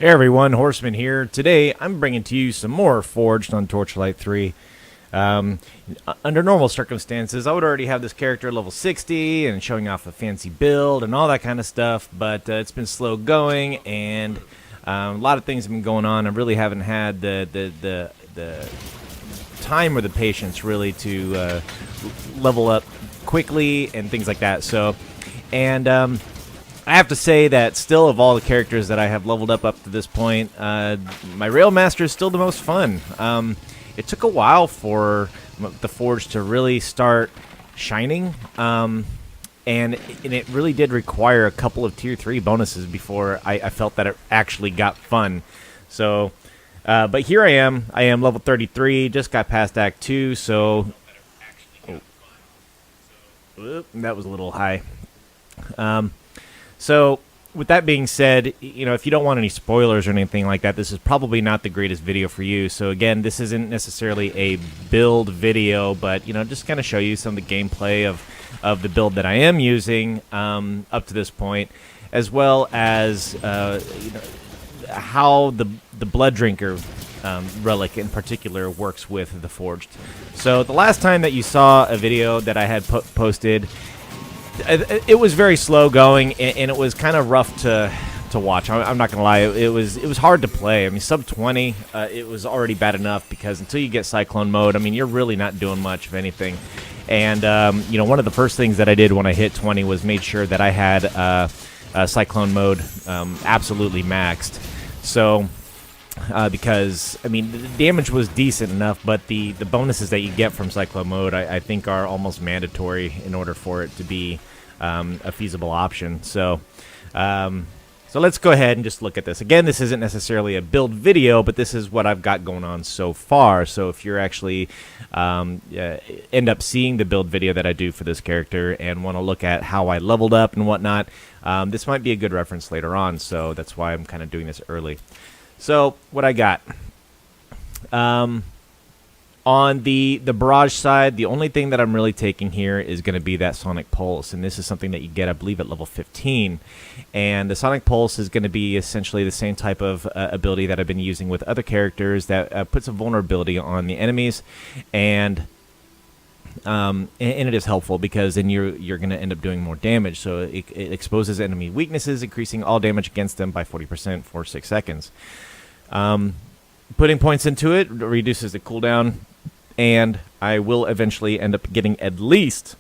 Hey everyone, Horseman here. Today I'm bringing to you some more Forged on Torchlight 3. Under normal circumstances, I would already have this character at level 60 and showing off a fancy build and all that kind of stuff, but it's been slow going and a lot of things have been going on. I really haven't had the time or the patience really to level up quickly and things like that. I have to say that still, of all the characters that I have leveled up to this point, my Railmaster is still the most fun. It took a while for the Forge to really start shining, and it really did require a couple of Tier 3 bonuses before I felt that it actually got fun. So, but here I am level 33, just got past Act 2, so... Oh, that was a little high. So, with that being said, you know, if you don't want any spoilers or anything like that, this is probably not the greatest video for you. So again, this isn't necessarily a build video, but, you know, just kind of show you some of the gameplay of the build that I am using up to this point, as well as, you know, how the Blood Drinker relic in particular works with the Forged. So the last time that you saw a video that I had posted, it was very slow going, and it was kind of rough to watch. I'm not gonna lie, it was hard to play. I mean, sub 20, it was already bad enough because until you get Cyclone mode, I mean, you're really not doing much of anything. And you know, one of the first things that I did when I hit 20 was made sure that I had Cyclone mode absolutely maxed. So. Because, I mean, the damage was decent enough, but the bonuses that you get from Cyclone mode, I think, are almost mandatory in order for it to be a feasible option. So let's go ahead and just look at this. Again, this isn't necessarily a build video, but this is what I've got going on so far. So if you're actually end up seeing the build video that I do for this character and want to look at how I leveled up and whatnot, this might be a good reference later on. So that's why I'm kind of doing this early. So, what I got, on the barrage side, the only thing that I'm really taking here is going to be that Sonic Pulse, and this is something that you get, I believe, at level 15, and the Sonic Pulse is going to be essentially the same type of ability that I've been using with other characters that puts a vulnerability on the enemies, and it is helpful because then you're going to end up doing more damage. So it exposes enemy weaknesses, increasing all damage against them by 40% for 6 seconds. Putting points into it reduces the cooldown, and I will eventually end up getting at least,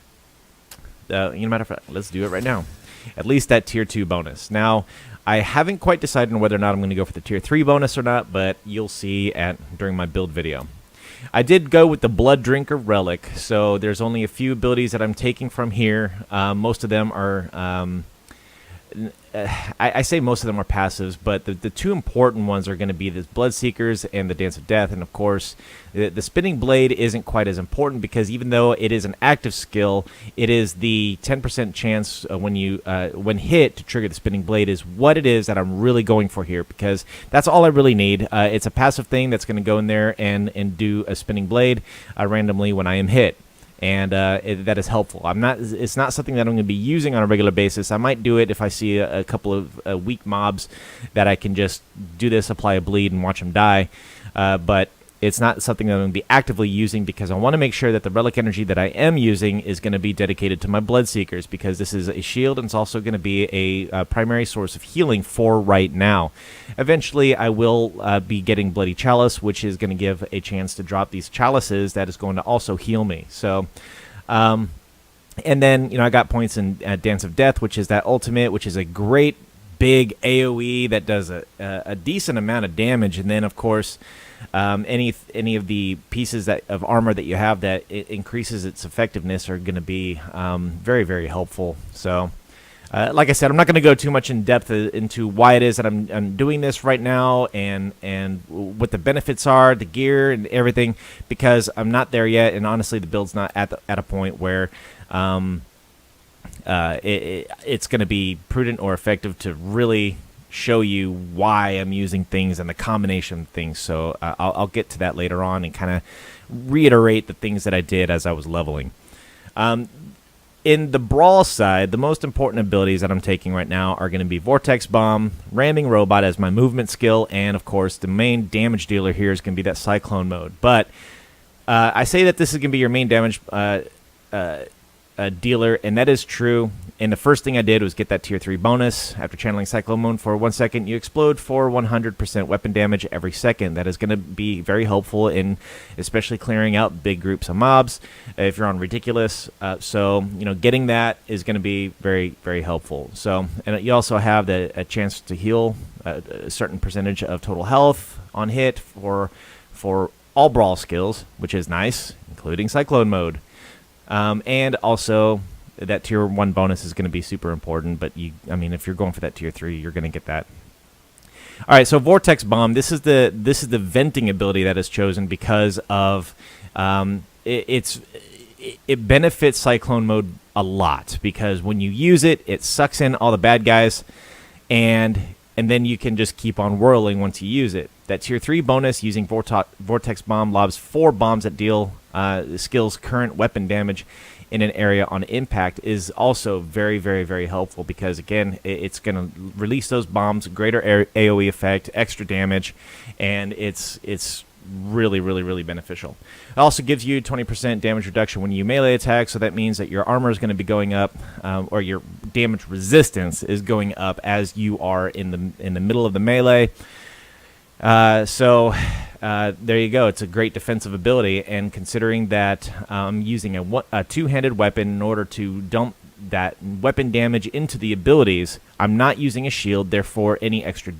you know, matter of fact, let's do it right now, at least that Tier 2 bonus. Now, I haven't quite decided on whether or not I'm going to go for the Tier 3 bonus or not, but you'll see during my build video. I did go with the Blood Drinker relic, so there's only a few abilities that I'm taking from here. Most of them are, I say most of them are passives, but the two important ones are going to be the Bloodseekers and the Dance of Death, and of course, the Spinning Blade isn't quite as important because even though it is an active skill, it is the 10% chance when hit to trigger the Spinning Blade is what it is that I'm really going for here, because that's all I really need. It's a passive thing that's going to go in there and do a Spinning Blade randomly when I am hit. And that is helpful. It's not something that I'm going to be using on a regular basis. I might do it if I see a couple of weak mobs that I can just do this, apply a bleed, and watch them die. But it's not something that I'm going to be actively using because I want to make sure that the relic energy that I am using is going to be dedicated to my Bloodseekers, because this is a shield and it's also going to be a primary source of healing for right now. Eventually, I will be getting Bloody Chalice, which is going to give a chance to drop these chalices that is going to also heal me. So, and then, you know, I got points in Dance of Death, which is that ultimate, which is a great big AoE that does a decent amount of damage, and then, of course, any of the pieces of armor that you have that it increases its effectiveness are going to be very, very helpful. So, like I said, I'm not going to go too much in depth into why it is that I'm doing this right now and what the benefits are, the gear and everything, because I'm not there yet, and honestly, the build's not at a point where it's going to be prudent or effective to really show you why I'm using things and the combination of things. So I'll get to that later on and kind of reiterate the things that I did as I was leveling. in the brawl side, the most important abilities that I'm taking right now are going to be Vortex Bomb, Ramming Robot as my movement skill, and of course the main damage dealer here is going to be that Cyclone mode. But I say that this is going to be your main damage dealer, and that is true. And the first thing I did was get that tier 3 bonus. After channeling Cyclone mode for 1 second, you explode for 100% weapon damage every second. That is going to be very helpful in especially clearing out big groups of mobs if you're on Ridiculous. So, you know, getting that is going to be very, very helpful. So, and you also have a chance to heal a certain percentage of total health on hit for all brawl skills, which is nice, including Cyclone mode. And also, that tier 1 bonus is going to be super important, but I mean, if you're going for that tier 3, you're going to get that. All right, so Vortex Bomb. This is the venting ability that is chosen because of it benefits Cyclone mode a lot, because when you use it, it sucks in all the bad guys, and then you can just keep on whirling once you use it. That tier 3 bonus using Vortex Bomb lobs 4 bombs that deal skill's current weapon damage in an area on impact is also very, very, very helpful, because again, it's going to release those bombs, greater AoE effect, extra damage, and it's really, really, really beneficial. It also gives you 20% damage reduction when you melee attack, so that means that your armor is going to be going up, or your damage resistance is going up as you are in the middle of the melee. So there you go. It's a great defensive ability, and considering that I'm using a two-handed weapon in order to dump that weapon damage into the abilities, I'm not using a shield, therefore any extra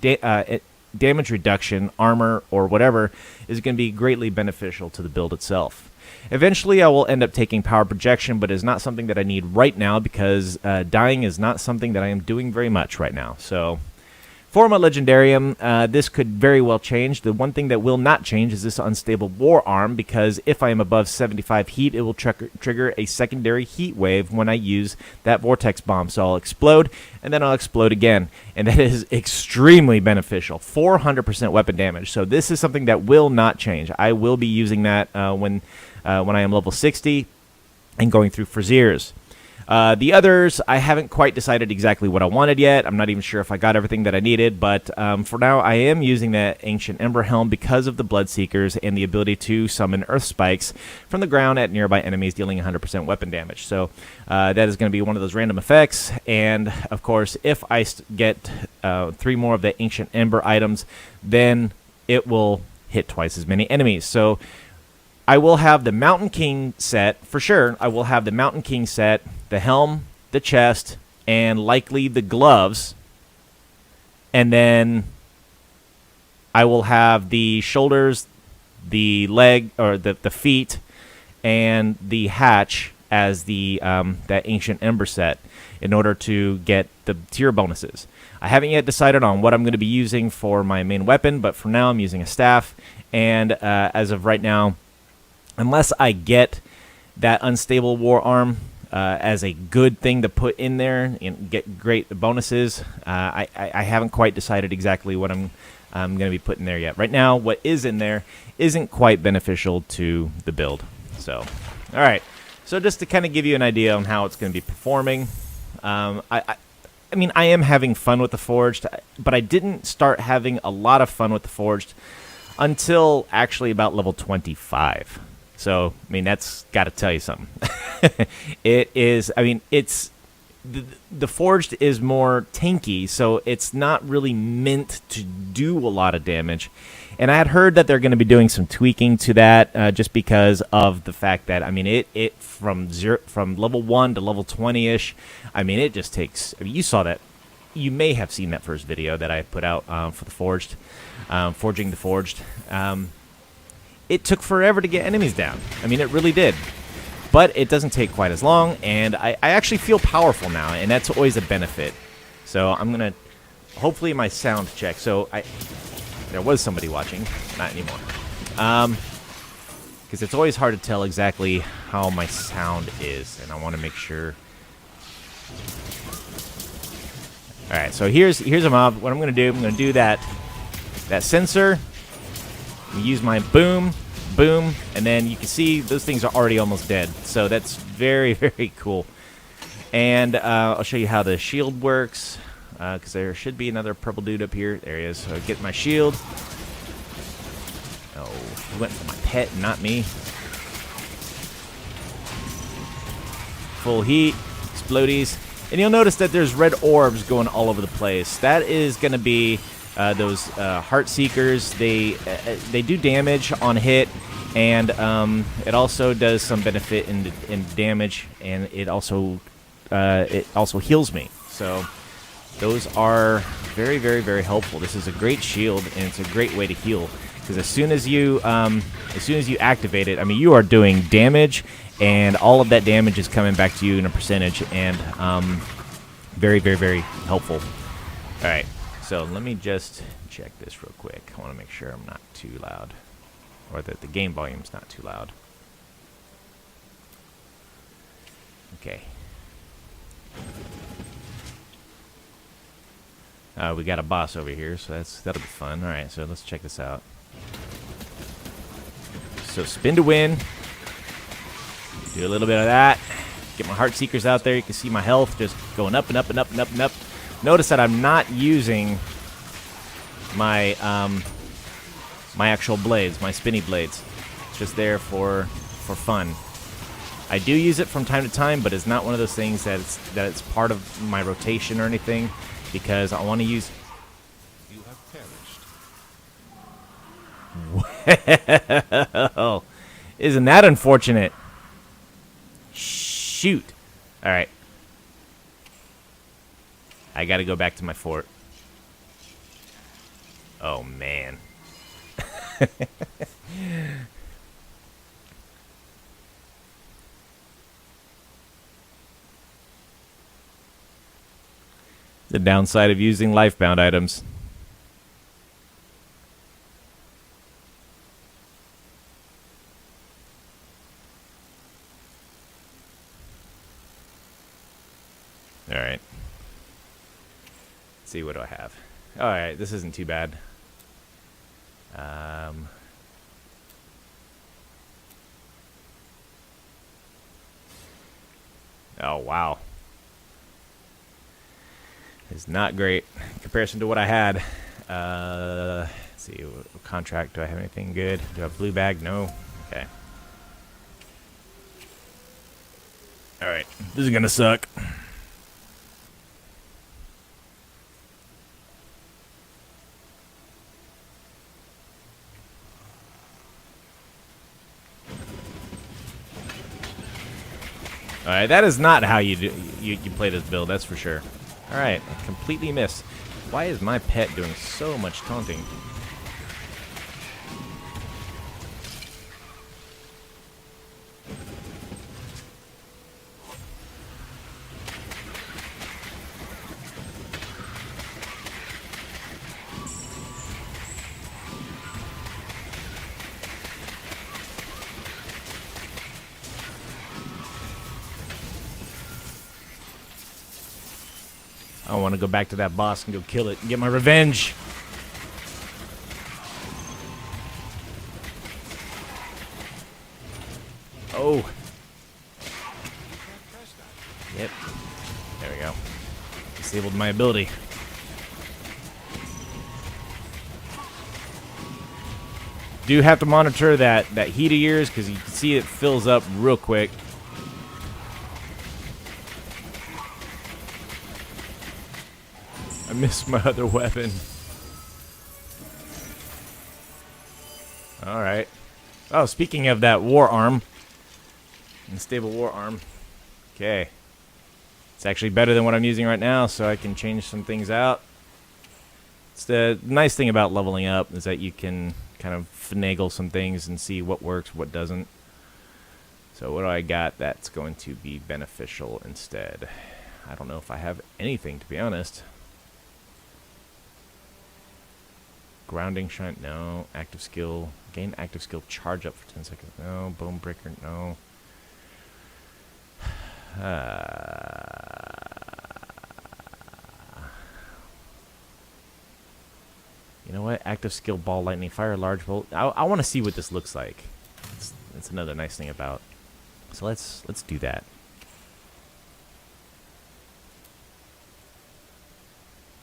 damage reduction, armor, or whatever is going to be greatly beneficial to the build itself. Eventually, I will end up taking power projection, but it's not something that I need right now, because dying is not something that I am doing very much right now. So, for my Legendarium, this could very well change. The one thing that will not change is this unstable war arm, because if I am above 75 heat, it will trigger a secondary heat wave when I use that Vortex Bomb. So I'll explode, and then I'll explode again. And that is extremely beneficial. 400% weapon damage. So this is something that will not change. I will be using that when I am level 60 and going through Fraziers. The others, I haven't quite decided exactly what I wanted yet. I'm not even sure if I got everything that I needed, but for now I am using that Ancient Ember Helm because of the Bloodseekers and the ability to summon Earth Spikes from the ground at nearby enemies, dealing 100% weapon damage. So that is going to be one of those random effects, and of course if I get 3 more of the Ancient Ember items, then it will hit twice as many enemies. So I will have the Mountain King set, for sure. I will have the Mountain King set, the helm, the chest, and likely the gloves. And then I will have the shoulders, the leg, or the feet, and the hatch as the that Ancient Ember set in order to get the tier bonuses. I haven't yet decided on what I'm going to be using for my main weapon, but for now I'm using a staff. And as of right now, unless I get that unstable war arm as a good thing to put in there and get great bonuses, I haven't quite decided exactly what I'm going to be putting there yet. Right now, what is in there isn't quite beneficial to the build. So, all right. So just to kind of give you an idea on how it's going to be performing, I mean, I am having fun with the Forged, but I didn't start having a lot of fun with the Forged until actually about level 25. So, I mean, that's got to tell you something. It is, I mean, it's, the Forged is more tanky, so it's not really meant to do a lot of damage. And I had heard that they're going to be doing some tweaking to that just because of the fact that, I mean, it from level 1 to level 20-ish, I mean, it just takes, I mean, you saw that. You may have seen that first video that I put out for the Forged, Forging the Forged. It took forever to get enemies down. I mean, it really did. But it doesn't take quite as long, and I actually feel powerful now, and that's always a benefit. So I'm going to, hopefully my sound check. So there was somebody watching, not anymore. Because it's always hard to tell exactly how my sound is, and I want to make sure. All right, so here's a mob. What I'm going to do, I'm going to do that sensor. Use my boom, and then you can see those things are already almost dead. So that's very, very cool. And I'll show you how the shield works, because there should be another purple dude up here. There he is. So I get my shield. Oh, he went for my pet, not me. Full heat, explodies. And you'll notice that there's red orbs going all over the place. That is going to be those heart seekers. They do damage on hit, and it also does some benefit in damage, and it also heals me. So those are very, very, very helpful. This is a great shield, and it's a great way to heal, because as soon as you activate it, I mean, you are doing damage, and all of that damage is coming back to you in a percentage, and very, very, very helpful. All right, so let me just check this real quick. I want to make sure I'm not too loud, or that the game volume's not too loud. Okay. We got a boss over here, so that'll be fun. All right, so let's check this out. So spin to win. Do a little bit of that. Get my heart seekers out there. You can see my health just going up and up and up and up and up. Notice that I'm not using my my actual blades, my spinny blades. It's just there for fun. I do use it from time to time, but it's not one of those things that it's part of my rotation or anything, because I want to use. You have perished. Well, isn't that unfortunate? Shoot. All right. I got to go back to my fort. Oh, man. The downside of using lifebound items. All right. Let's see, what do I have? All right, this isn't too bad. Oh, wow. It's not great in comparison to what I had. Let's see, what contract, do I have anything good? Do I have blue bag? No. Okay. All right, this is gonna suck. All right, that is not how you play this build, that's for sure. All right, I completely missed. Why is my pet doing so much taunting? I want to go back to that boss and go kill it and get my revenge. Oh. Yep. There we go. Disabled my ability. Do have to monitor that heat of yours, because you can see it fills up real quick. I missed my other weapon. Alright. Oh, speaking of that war arm. Unstable war arm. Okay. It's actually better than what I'm using right now, so I can change some things out. It's the nice thing about leveling up is that you can kind of finagle some things and see what works, what doesn't. So what do I got that's going to be beneficial instead? I don't know if I have anything, to be honest. Grounding shine, no. Active skill, gain active skill, charge up for 10 seconds, no. Bone breaker, no. You know what? Active skill, ball, lightning, fire, large bolt. I want to see what this looks like. That's another nice thing about. So let's do that.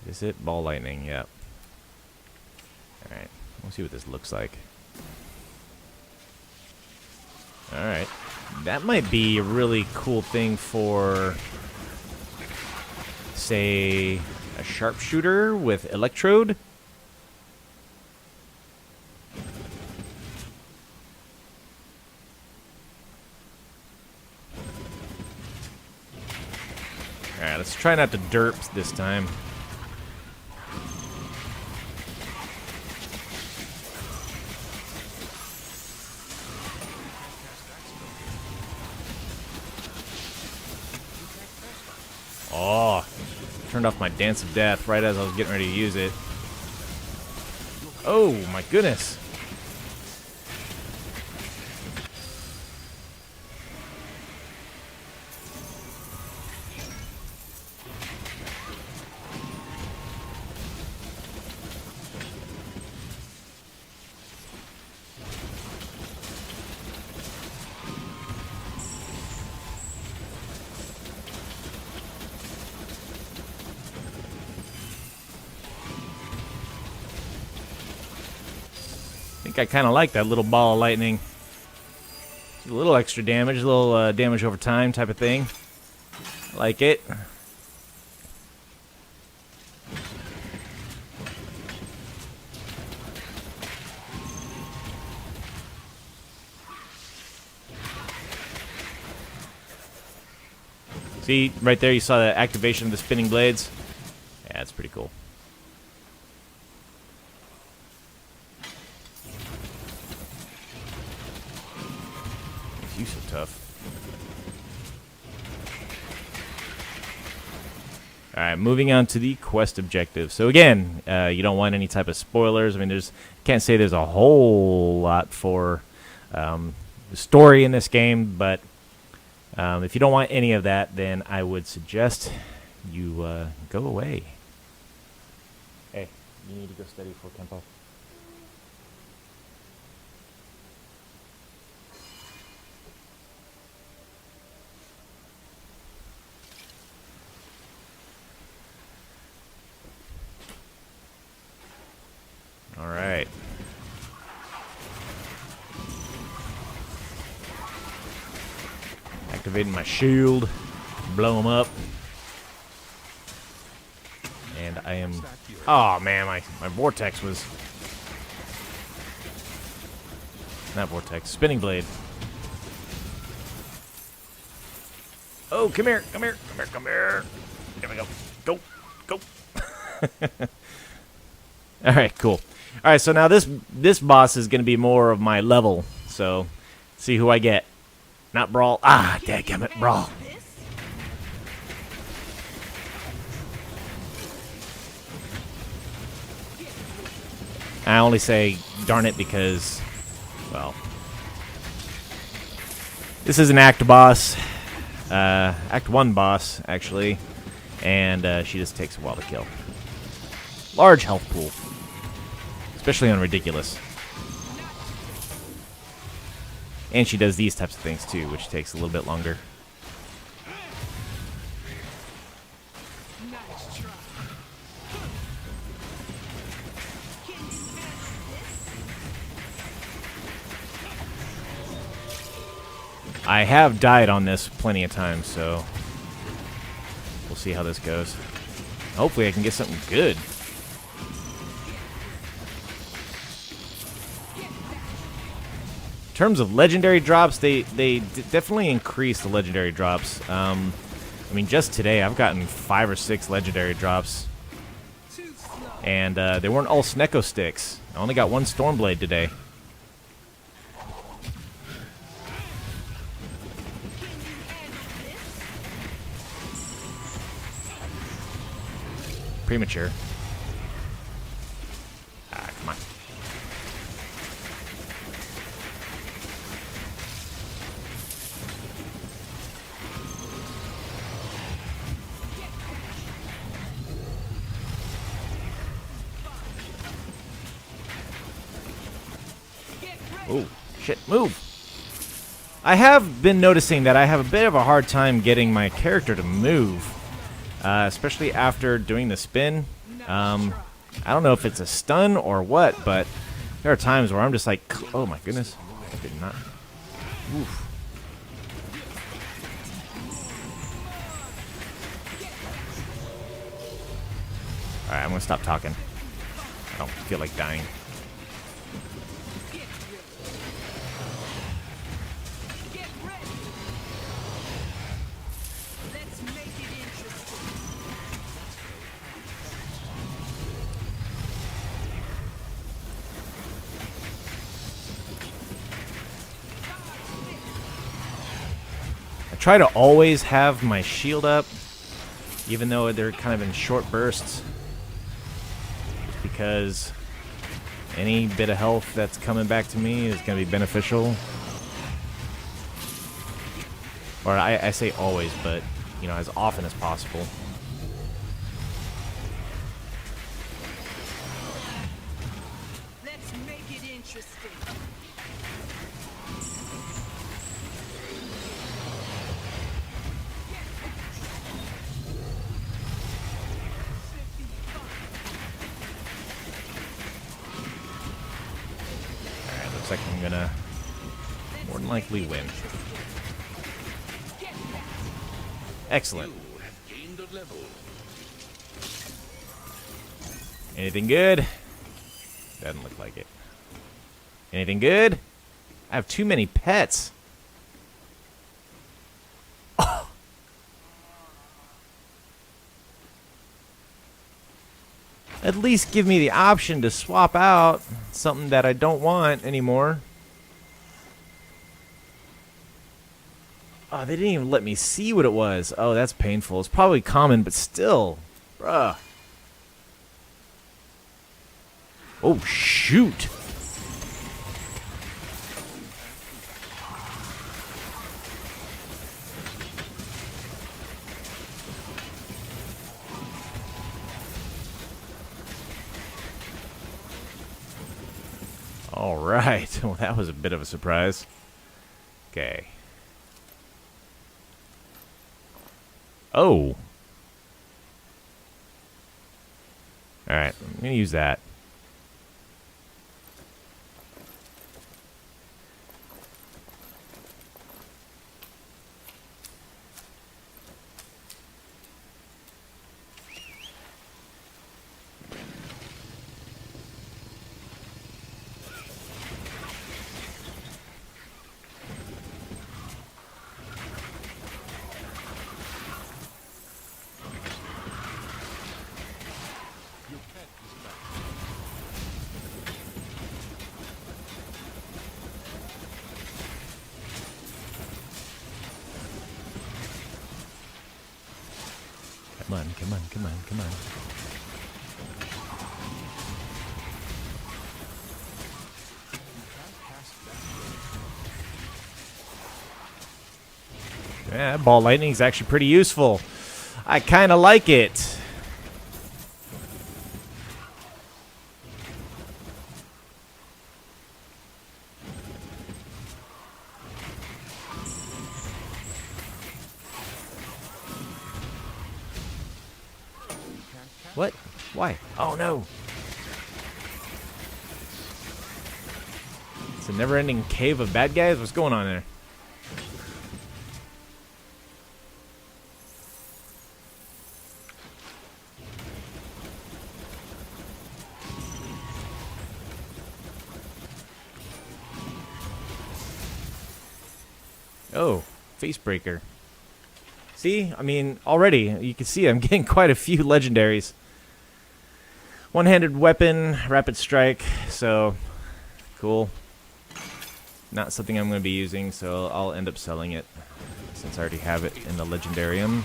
Is it ball lightning? Yep. Alright, we'll see what this looks like. Alright. That might be a really cool thing for, say, a sharpshooter with electrode. Alright, let's try not to derp this time. Oh, turned off my Dance of Death right as I was getting ready to use it. Oh, my goodness. I kind of like that little ball of lightning. A little extra damage, a little damage over time type of thing. I like it. See, right there you saw the activation of the spinning blades. Yeah, that's pretty cool. You so tough. Alright, moving on to the quest objective. So again, you don't want any type of spoilers. I mean, can't say there's a whole lot for the story in this game, but if you don't want any of that, then I would suggest you go away. Hey, you need to go study for Kempo. Alright. Activating my shield. Blow him up. And I am... Oh, man, my vortex was... Not vortex. Spinning blade. Oh, come here. Come here. Come here. Come here. There we go. Go. Go. Alright, cool. Alright, so now this boss is going to be more of my level. So, see who I get. Not Brawl. Ah, dadgummit, Brawl. I only say darn it because, well, this is an Act boss. Act 1 boss, actually. And she just takes a while to kill. Large health pool. Especially on Ridiculous. And she does these types of things too, which takes a little bit longer. I have died on this plenty of times, so we'll see how this goes. Hopefully I can get something good. In terms of legendary drops, they definitely increase the legendary drops. I mean, just today I've gotten 5 or 6 legendary drops, and they weren't all Snecko sticks. I only got 1 Stormblade today. Premature. Ah, come on. Oh, shit, move! I have been noticing that I have a bit of a hard time getting my character to move. Especially after doing the spin. I don't know if it's a stun or what, but there are times where I'm just like, oh my goodness, I did not. Oof. Alright, I'm gonna stop talking. I don't feel like dying. I try to always have my shield up, even though they're kind of in short bursts, because any bit of health that's coming back to me is going to be beneficial. Or I say always, but, you know, as often as possible. Let's make it interesting. Alright, looks like I'm gonna more than likely win. Excellent. You have gained a level. Anything good? Doesn't look like it. Anything good? I have too many pets. Oh. At least give me the option to swap out something that I don't want anymore. Oh, they didn't even let me see what it was. Oh, that's painful. It's probably common, but still. Bruh. Oh, shoot. All right. Well, that was a bit of a surprise. Okay. Oh. All right. I'm going to use that. Come on, come on, come on, come on. Yeah, ball lightning is actually pretty useful. I kind of like it. What? Why? Oh no. It's a never-ending cave of bad guys? What's going on there? Oh, face breaker. See, I mean, already you can see I'm getting quite a few legendaries. One-handed weapon, rapid strike, so cool. Not something I'm going to be using, so I'll end up selling it since I already have it in the legendarium.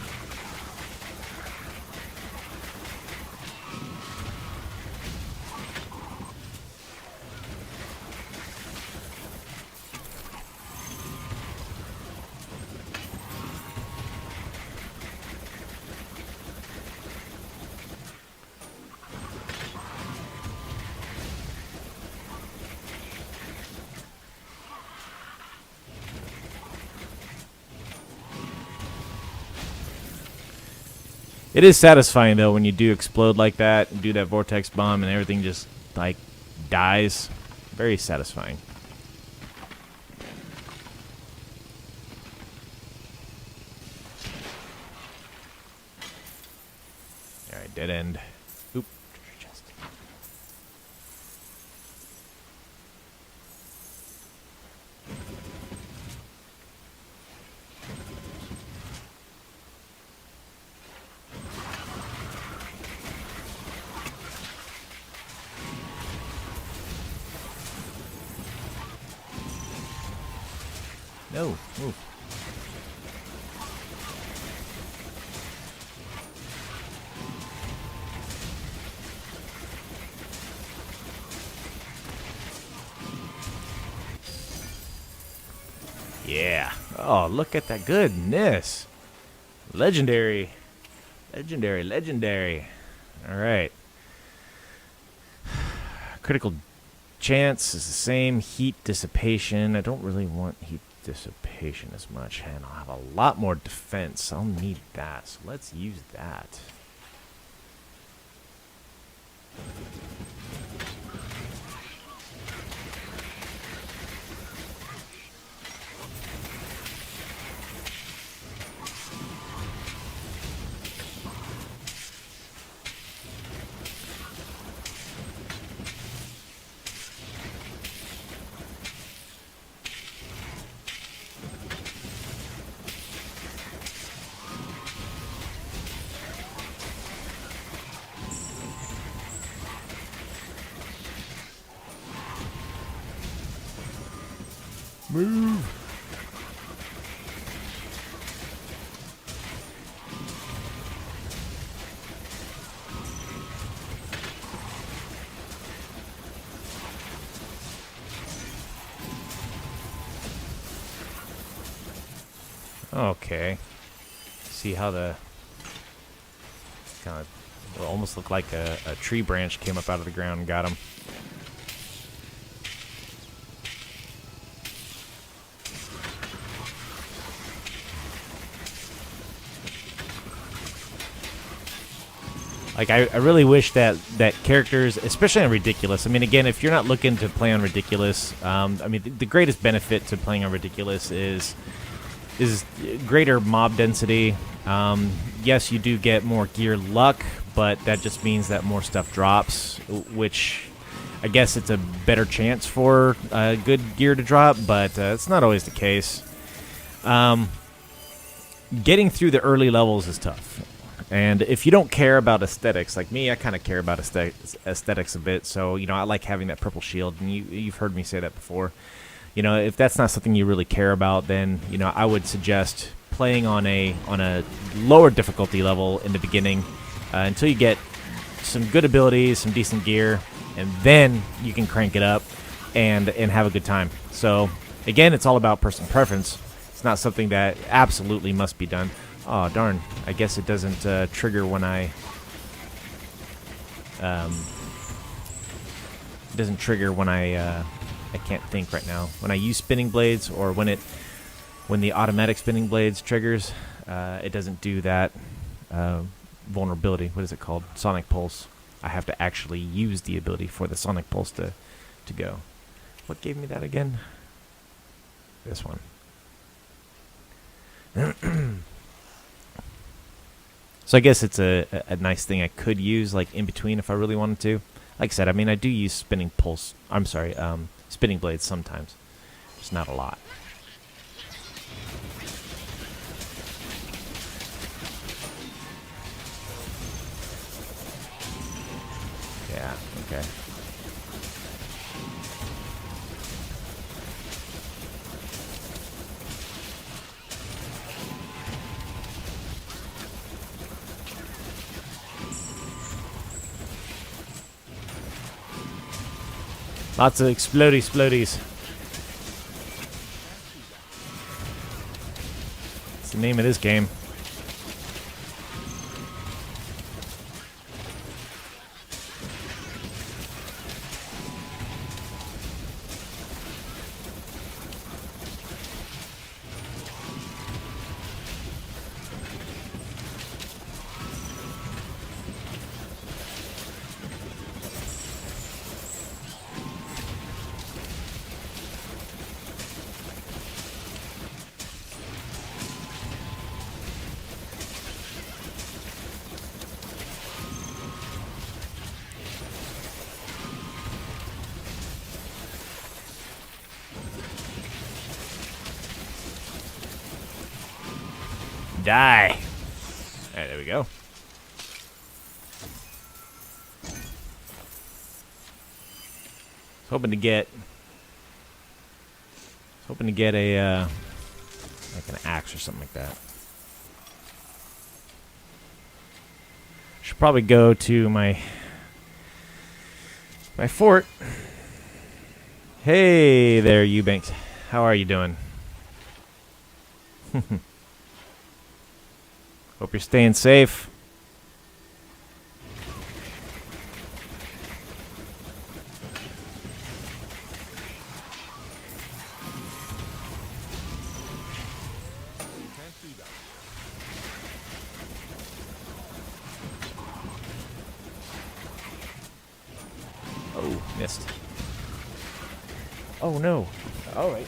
It is satisfying though when you do explode like that and do that vortex bomb and everything just like dies. Very satisfying. All right, dead end. Oop. Treasure chest. No, move. Yeah. Oh, look at that goodness. Legendary. Legendary, legendary. All right. Critical chance is the same. Heat dissipation. I don't really want heat dissipation as much, and I'll have a lot more defense. I'll need that, so let's use that. Move. Okay. See how the kind of almost looked like a tree branch came up out of the ground and got him. Like, I really wish that characters, especially on Ridiculous, I mean, again, if you're not looking to play on Ridiculous, I mean, the greatest benefit to playing on Ridiculous is greater mob density. Yes, you do get more gear luck, but that just means that more stuff drops, which I guess it's a better chance for good gear to drop, but it's not always the case. Getting through the early levels is tough. And if you don't care about aesthetics, like me, I kind of care about aesthetics a bit. So, you know, I like having that purple shield, and you've heard me say that before. You know, if that's not something you really care about, then, you know, I would suggest playing on a lower difficulty level in the beginning until you get some good abilities, some decent gear, and then you can crank it up and have a good time. So, again, it's all about personal preference. It's not something that absolutely must be done. Oh, darn. I guess it doesn't trigger when I... it doesn't trigger when I can't think right now. When I use spinning blades, or when the automatic spinning blades triggers, it doesn't do that vulnerability. What is it called? Sonic Pulse. I have to actually use the ability for the Sonic Pulse to go. What gave me that again? This one. So I guess it's a nice thing I could use, like, in between if I really wanted to. Like I said, I mean, I do use spinning blades sometimes. Just not a lot. Yeah, okay. Lots of explodies. It's the name of this game. Die. All right, there we go. Hoping to get a like an axe or something like that. Should probably go to my fort. Hey there, Eubanks. How are you doing? Hope you're staying safe. Oh, missed. Oh no. All right.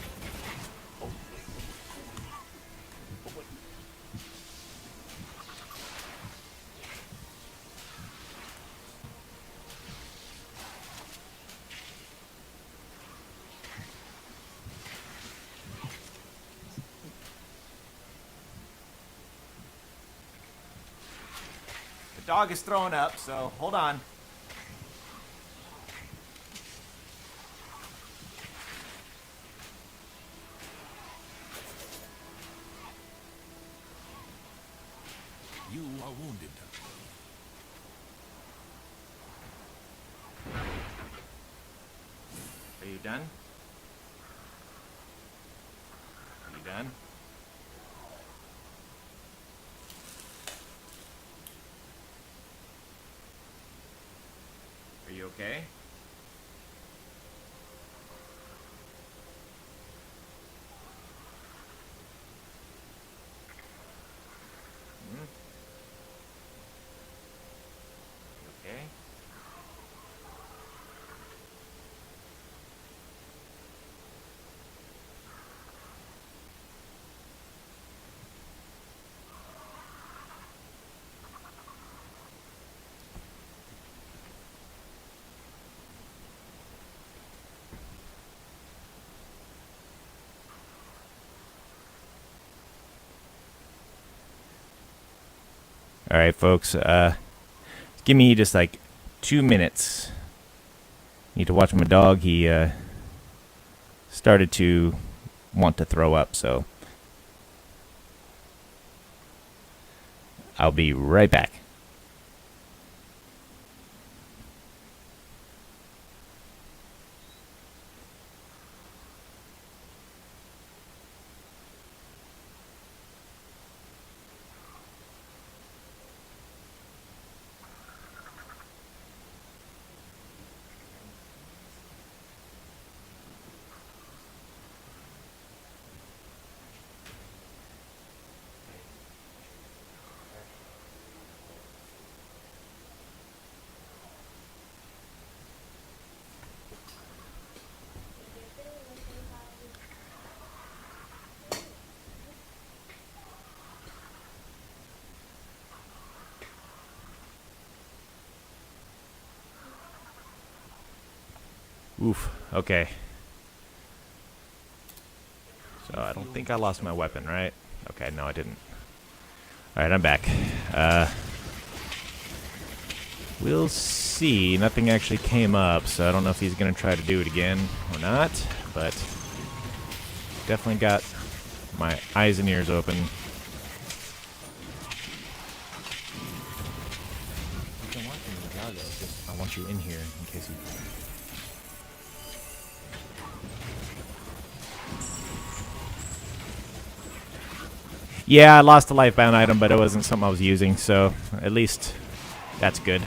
The dog is throwing up, so hold on. You are wounded. Are you done? Are you done? Are you okay? Okay. All right, folks. Give me just like 2 minutes. Need to watch my dog. He started to want to throw up, so I'll be right back. Oof. Okay. So I don't think I lost my weapon, right? Okay, no, I didn't. All right, I'm back. We'll see. Nothing actually came up, so I don't know if he's going to try to do it again or not, but definitely got my eyes and ears open. I want you in here in case you... Yeah, I lost a lifebound item, but it wasn't something I was using, so at least that's good.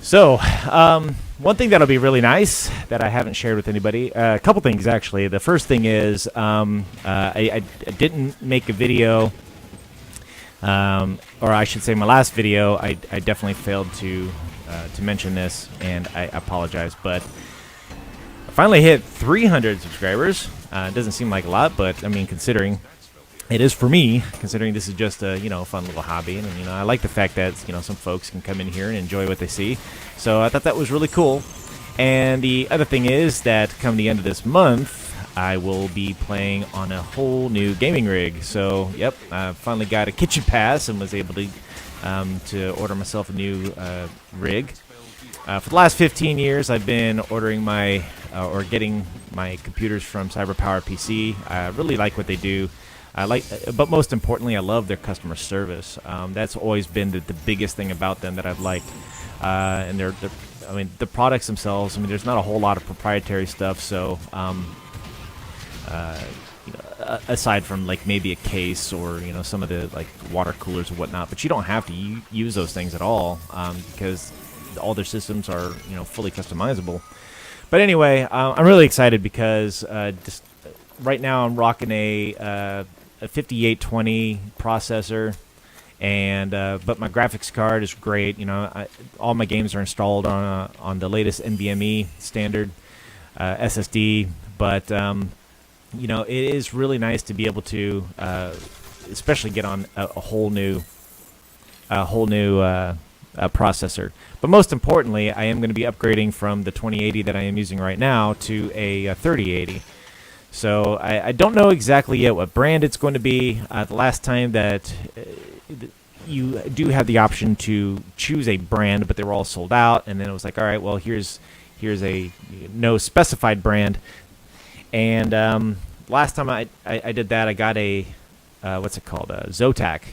So, one thing that'll be really nice that I haven't shared with anybody, a couple things actually. The first thing is I didn't make a video, or I should say my last video, I definitely failed to mention this, and I apologize, but I finally hit 300 subscribers. It doesn't seem like a lot, but I mean, considering it is for me, considering this is just a fun little hobby, and I like the fact that some folks can come in here and enjoy what they see. So I thought that was really cool. And the other thing is that come the end of this month, I will be playing on a whole new gaming rig. So yep, I finally got a kitchen pass and was able to order myself a new rig. For the last 15 years, I've been ordering or getting my computers from CyberPower PC. I really like what they do. But most importantly, I love their customer service. That's always been the biggest thing about them that I've liked. And the products themselves. I mean, there's not a whole lot of proprietary stuff. So, aside from like maybe a case or some of the like water coolers or whatnot, but you don't have to use those things at all because all their systems are fully customizable. But anyway, I'm really excited because just right now I'm rocking a 5820 processor, and but my graphics card is great. All my games are installed on the latest NVMe standard SSD. But it is really nice to be able to, especially get on a whole new processor. But most importantly, I am going to be upgrading from the 2080 that I am using right now to a 3080. So I don't know exactly yet what brand it's going to be. The last time that you do have the option to choose a brand, but they were all sold out, and then it was like, all right, well, here's a no specified brand. And last time I did that, I got a what's it called, a Zotac,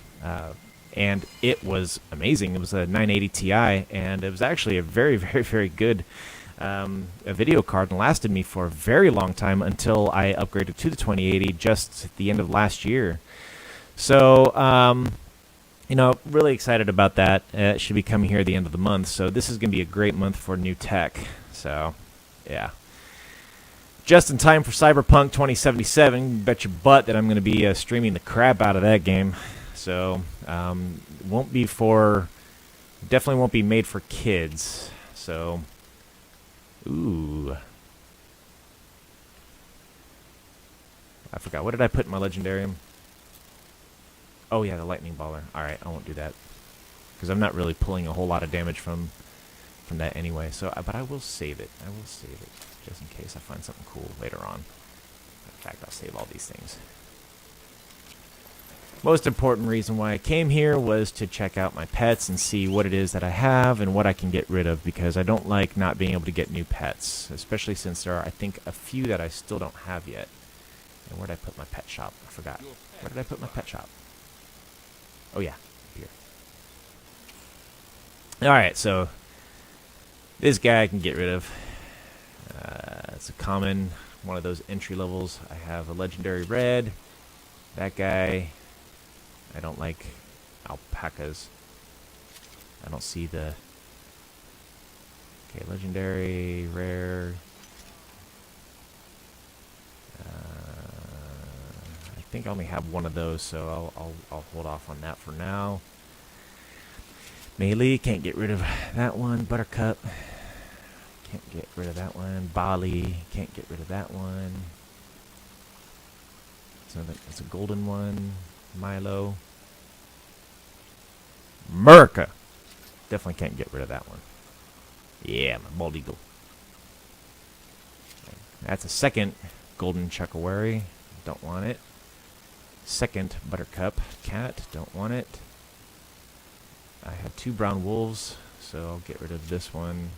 and it was amazing. It was a 980 Ti, and it was actually a very, very, very good a video card, and lasted me for a very long time until I upgraded to the 2080 just at the end of last year. So, really excited about that. It should be coming here at the end of the month. So this is going to be a great month for new tech. So, yeah. Just in time for Cyberpunk 2077. Bet your butt that I'm going to be streaming the crap out of that game. So, definitely won't be made for kids. So, ooh. I forgot. What did I put in my legendarium? Oh, yeah, the lightning baller. Alright, I won't do that. Because I'm not really pulling a whole lot of damage from that anyway. So, but I will save it. I will save it. Just in case I find something cool later on. In fact, I'll save all these things. Most important reason why I came here was to check out my pets and see what it is that I have and what I can get rid of, because I don't like not being able to get new pets, especially since there are, I think, a few that I still don't have yet. And where did I put my pet shop? I forgot. Where did I put my pet shop? Oh, yeah, here. Alright, so this guy I can get rid of. It's a common, one of those entry levels. I have a legendary red. That guy. I don't like alpacas. I don't see the... Okay, legendary, rare. I think I only have one of those, so I'll hold off on that for now. Melee, can't get rid of that one. Buttercup, can't get rid of that one. Bali, can't get rid of that one. So that's a golden one. Milo. Merca. Definitely can't get rid of that one. Yeah, my bald eagle. That's a second golden Chuckawary. Don't want it. Second buttercup cat. Don't want it. I have two brown wolves, so I'll get rid of this one.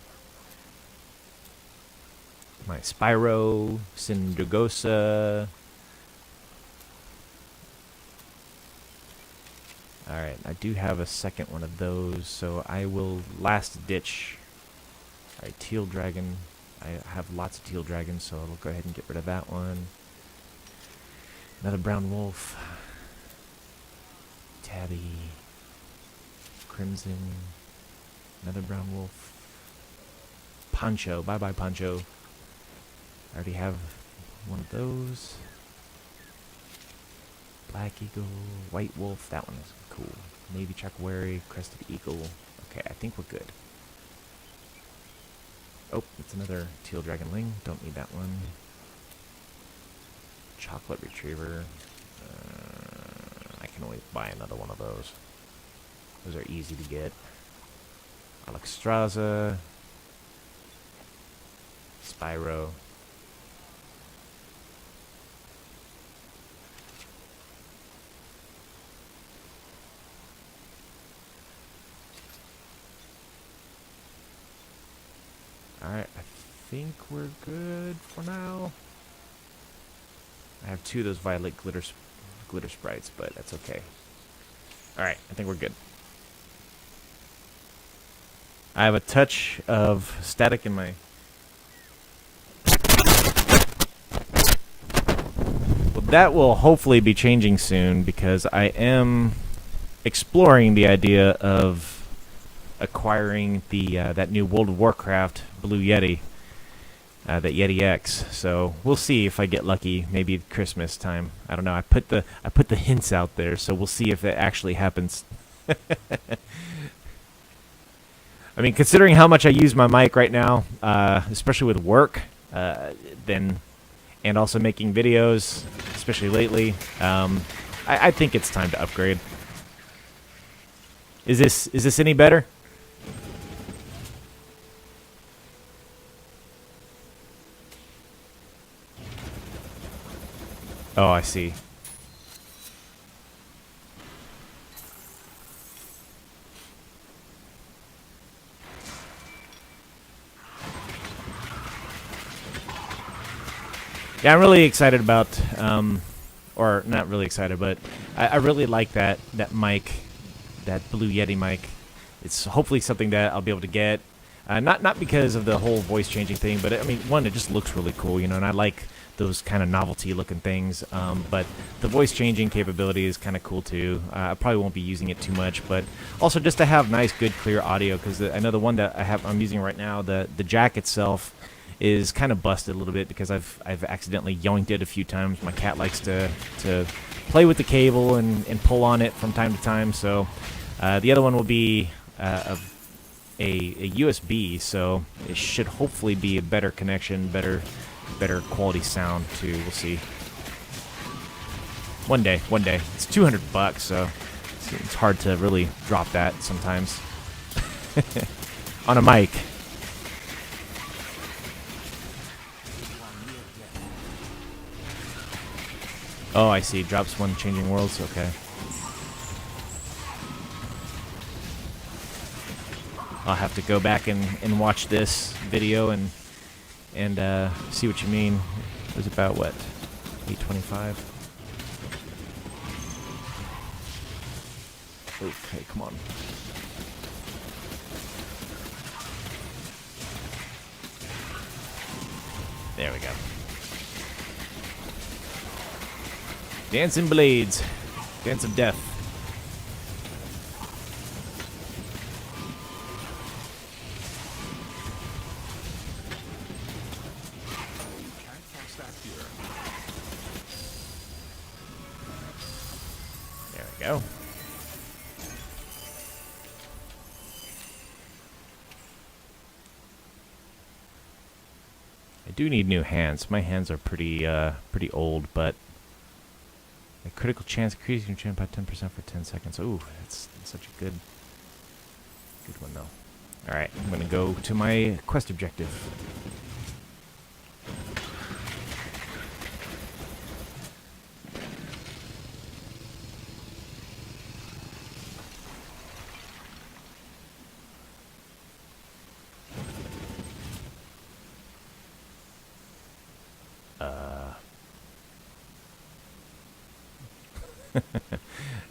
My Spyro, Syndergosa. Alright, I do have a second one of those, so I will last ditch. Alright, Teal Dragon. I have lots of Teal Dragons, so I'll go ahead and get rid of that one. Another brown wolf. Tabby. Crimson. Another brown wolf. Poncho. Bye-bye, Poncho. I already have one of those. Black Eagle, White Wolf. That one is cool. Navy Chockwary, Crested Eagle. Okay, I think we're good. Oh, it's another Teal Dragonling. Don't need that one. Chocolate Retriever. I can always buy another one of those. Those are easy to get. Alexstrasza. Spyro. Alright, I think we're good for now. I have 2 of those violet glitter sprites, but that's okay. Alright, I think we're good. I have a touch of static in my... Well, that will hopefully be changing soon because I am exploring the idea of acquiring the that new World of Warcraft Blue Yeti, that Yeti X. So we'll see if I get lucky. Maybe at Christmas time. I don't know. I put the hints out there, so we'll see if that actually happens. I mean, considering how much I use my mic right now, especially with work, and also making videos, especially lately, I think it's time to upgrade. Is this any better? Oh, I see. Yeah, I'm really excited about, or not really excited, but I really like that mic, that Blue Yeti mic. It's hopefully something that I'll be able to get. Not because of the whole voice changing thing, but I mean, one, it just looks really cool, you know, and I like those kind of novelty looking things. But the voice changing capability is kind of cool too. I probably won't be using it too much, but also just to have nice, good, clear audio, because I know the one that I'm using right now, the jack itself is kind of busted a little bit because I've accidentally yoinked it a few times. My cat likes to play with the cable and pull on it from time to time. So the other one will be a USB, so it should hopefully be a better connection, better quality sound too. We'll see. One day. It's $200, so it's hard to really drop that sometimes on a mic. Oh, I see. Drops one changing worlds. Okay. I'll have to go back and watch this video and see what you mean. It was about what, 825. Okay, come on. There we go. Dancing blades, dance of death. There we go. I do need new hands. My hands are pretty old, but a critical chance increasing your chance by 10% for 10 seconds. Ooh, that's such a good one though. All right, I'm gonna go to my quest objective.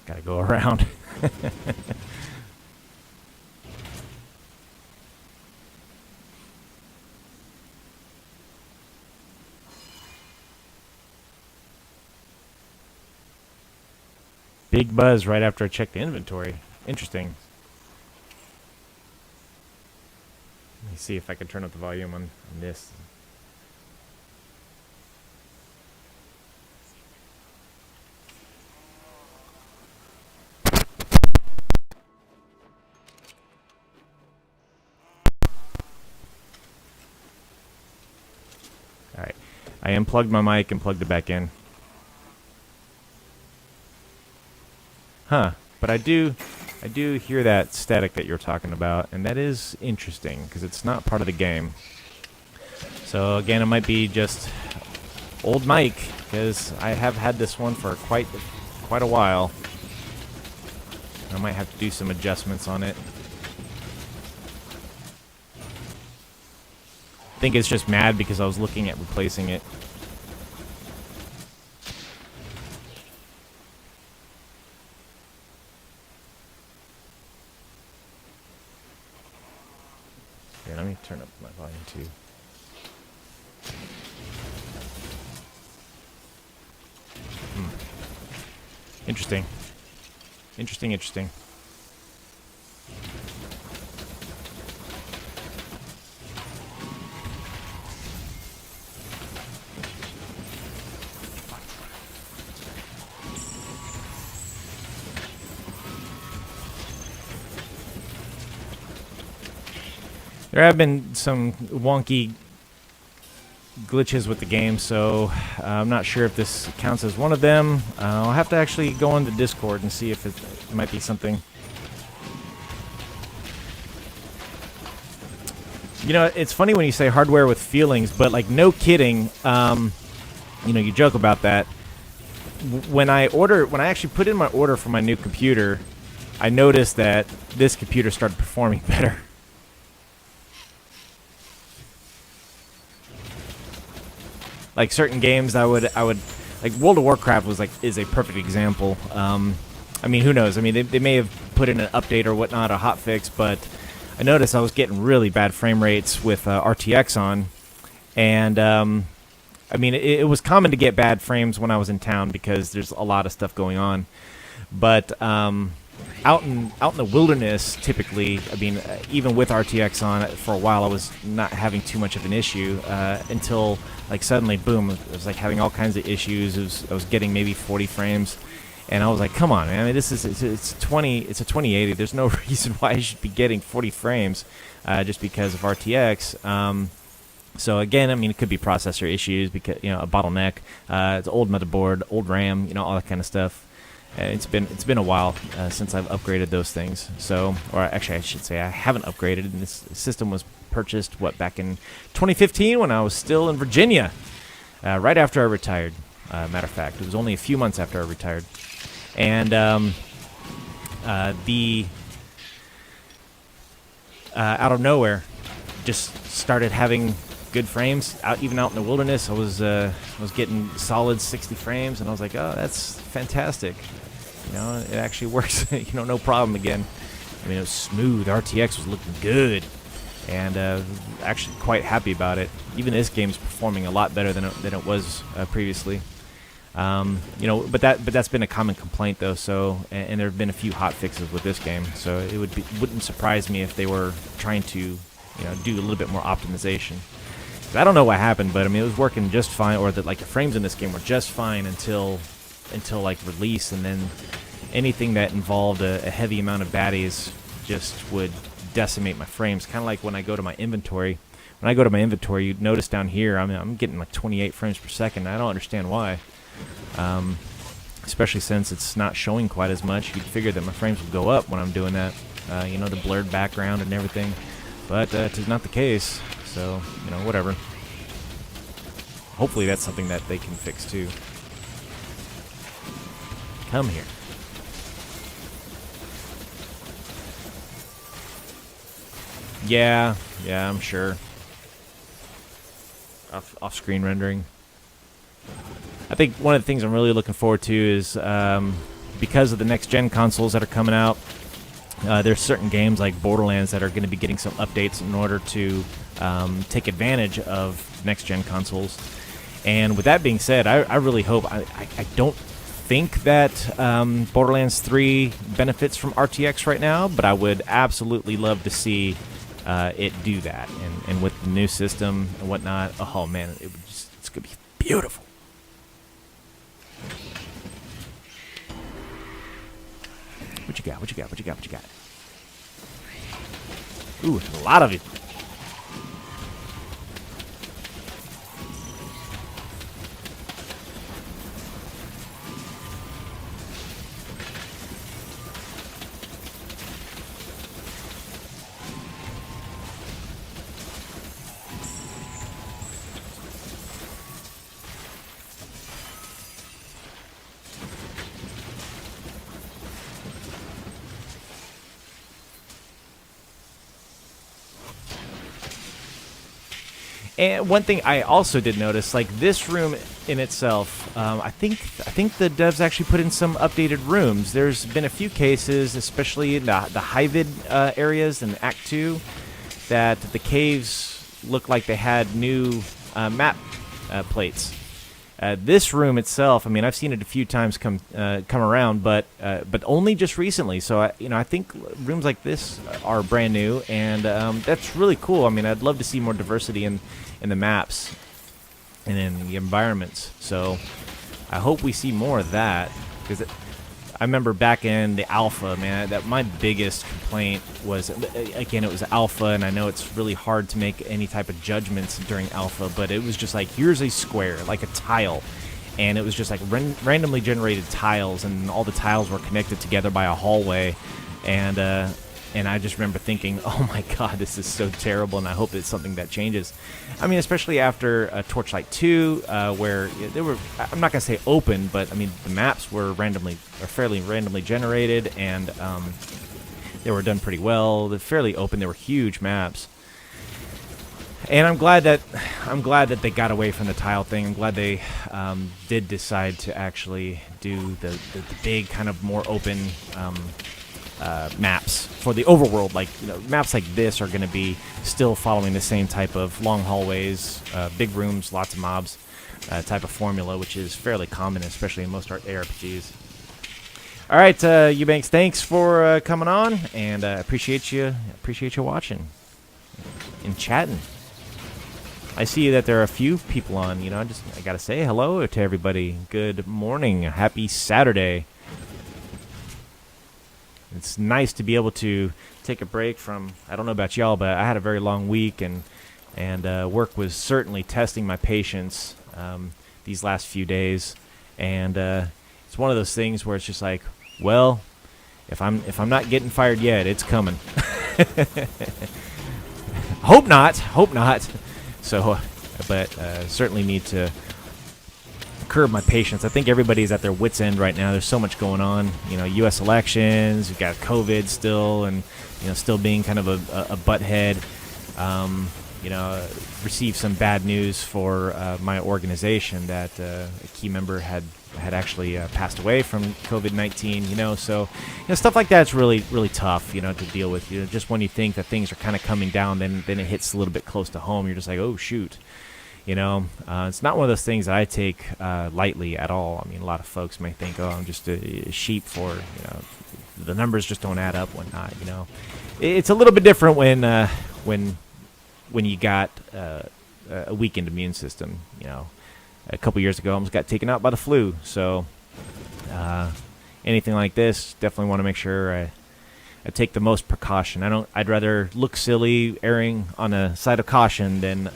Gotta go around. Big buzz right after I check the inventory. Interesting. me see if I can turn up the volume on this. Alright. I unplugged my mic and plugged it back in. Huh. But I do hear that static that you're talking about, and that is interesting, because it's not part of the game. So again, it might be just old mic, because I have had this one for quite a while. I might have to do some adjustments on it. I think it's just mad because I was looking at replacing it. Here, let me turn up my volume too. Interesting. Interesting. There have been some wonky glitches with the game, so I'm not sure if this counts as one of them. I'll have to actually go on the Discord and see if it might be something. You know, it's funny when you say hardware with feelings, but like no kidding, you know, you joke about that. When I actually put in my order for my new computer, I noticed that this computer started performing better. Like certain games, I would like World of Warcraft is a perfect example. I mean, who knows? I mean, they may have put in an update or whatnot, a hot fix, but I noticed I was getting really bad frame rates with RTX on, and I mean, it was common to get bad frames when I was in town because there's a lot of stuff going on, but out in the wilderness, typically, I mean, even with RTX on, for a while I was not having too much of an issue until like suddenly, boom, I was like having all kinds of issues. I was getting maybe 40 frames, and I was like, come on, man! I mean, it's a 2080. There's no reason why I should be getting 40 frames just because of RTX. So again, I mean, it could be processor issues because a bottleneck. It's old motherboard, old RAM, all that kind of stuff. It's been a while since I've upgraded those things. So, or actually, I should say I haven't upgraded. And this system was purchased back in 2015 when I was still in Virginia, right after I retired. Matter of fact, it was only a few months after I retired, and out of nowhere, just started having good frames even out in the wilderness. I was getting solid 60 frames, and I was like, oh, that's fantastic. It actually works. No problem again. I mean, it was smooth. RTX was looking good, and actually quite happy about it. Even this game's performing a lot better than it was previously. But that's been a common complaint though. So, and there have been a few hot fixes with this game. So it wouldn't surprise me if they were trying to, do a little bit more optimization. I don't know what happened, but I mean, it was working just fine, or that like the frames in this game were just fine until like release, and then anything that involved a heavy amount of baddies just would decimate my frames. Kind of like when I go to my inventory. When I go to my inventory, you'd notice down here, I'm getting like 28 frames per second. I don't understand why. Especially since it's not showing quite as much. You'd figure that my frames would go up when I'm doing that. The blurred background and everything. But it's not the case. So, whatever. Hopefully that's something that they can fix too. Come here. Yeah, I'm sure. Off-screen rendering. I think one of the things I'm really looking forward to is because of the next-gen consoles that are coming out, there's certain games like Borderlands that are going to be getting some updates in order to take advantage of next-gen consoles. And with that being said, I really hope... I don't think that Borderlands 3 benefits from RTX right now, but I would absolutely love to see it do that. And with the new system and whatnot, oh man, it's gonna be beautiful. What you got? What you got? What you got? What you got? Ooh, a lot of it. And one thing I also did notice, like this room in itself, I think the devs actually put in some updated rooms. There's been a few cases, especially in the Hyvid areas in Act 2, that the caves looked like they had new map plates. This room itself, I mean, I've seen it a few times come around, but only just recently. So I think rooms like this are brand new, and that's really cool. I mean, I'd love to see more diversity in the maps and in the environments. So I hope we see more of that, because I remember back in the alpha, man, that my biggest complaint was, again, it was alpha, and I know it's really hard to make any type of judgments during alpha, but it was just like, here's a square, like a tile, and it was just like randomly generated tiles, and all the tiles were connected together by a hallway, and I just remember thinking, oh my god, this is so terrible, and I hope it's something that changes. I mean, especially after Torchlight 2, where they were, I'm not going to say open, but I mean, the maps were fairly randomly generated, and they were done pretty well. They're fairly open. They were huge maps. And I'm glad that they got away from the tile thing. I'm glad they did decide to actually do the big, kind of more open maps for the overworld. Like, maps like this are going to be still following the same type of long hallways, big rooms, lots of mobs type of formula, which is fairly common, especially in most ARPGs. All right, Eubanks, thanks for coming on, and appreciate you watching and chatting. I see that there are a few people on. I gotta say hello to everybody. Good morning, happy Saturday. It's nice to be able to take a break from, I don't know about y'all, but I had a very long week, and work was certainly testing my patience these last few days. And it's one of those things where it's just like, well, if I'm not getting fired yet, it's coming. Hope not. So, but certainly need to curb my patience. I think everybody's at their wits' end right now. There's so much going on. U.S. elections. We've got COVID still, and still being kind of a butthead. Received some bad news for my organization that a key member had actually passed away from COVID-19. So stuff like that's really, really tough. To deal with. Just when you think that things are kind of coming down, then it hits a little bit close to home. You're just like, oh shoot. It's not one of those things that I take lightly at all. I mean, a lot of folks may think, oh, I'm just a sheep for, the numbers just don't add up, whatnot. It's a little bit different when you got a weakened immune system. A couple years ago, I almost got taken out by the flu. So anything like this, definitely want to make sure I take the most precaution. I'd rather look silly, erring on the side of caution, than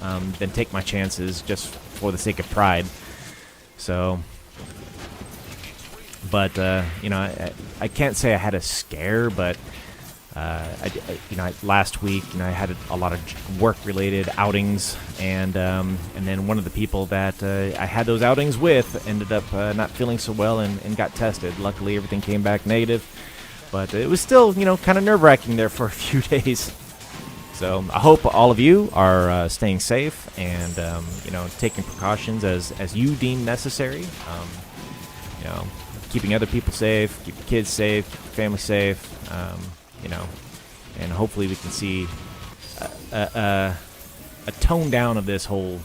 take my chances just for the sake of pride. So, but I can't say I had a scare, but last week, I had a lot of work-related outings, and then one of the people that I had those outings with ended up not feeling so well and got tested. Luckily, everything came back negative. But it was still, kind of nerve-wracking there for a few days. So I hope all of you are staying safe and, taking precautions as you deem necessary. Keeping other people safe, keep your kids safe, keep your family safe, and hopefully we can see a tone down of this whole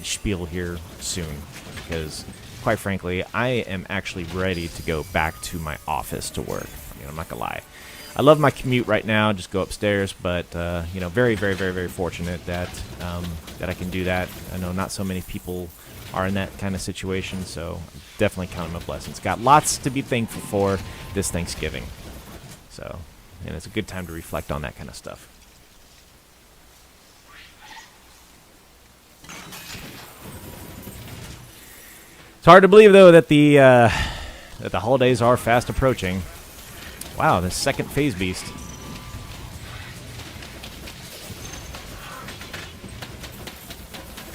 spiel here soon. Because, quite frankly, I am actually ready to go back to my office to work. I'm not gonna lie. I love my commute right now. Just go upstairs, but you know, very, very, very, very fortunate that that I can do that. I know not so many people are in that kind of situation, so definitely count my blessings. Got lots to be thankful for this Thanksgiving. So, and it's a good time to reflect on that kind of stuff. It's hard to believe, though, that the holidays are fast approaching. Wow, the second phase beast.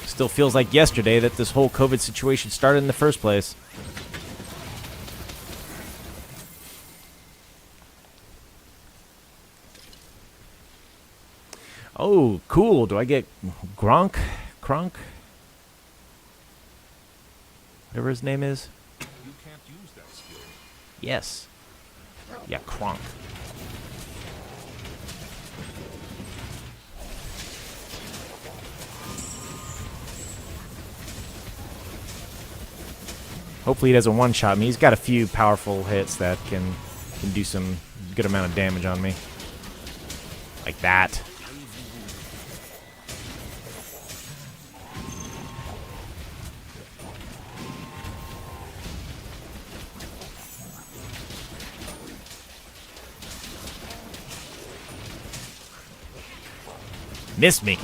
Still feels like yesterday that this whole COVID situation started in the first place. Oh, cool. Do I get Kronk? Whatever his name is? You can't use that skill. Yes. Yeah, Kronk. Hopefully he doesn't one-shot me. He's got a few powerful hits that can do some good amount of damage on me. Like that. Miss me.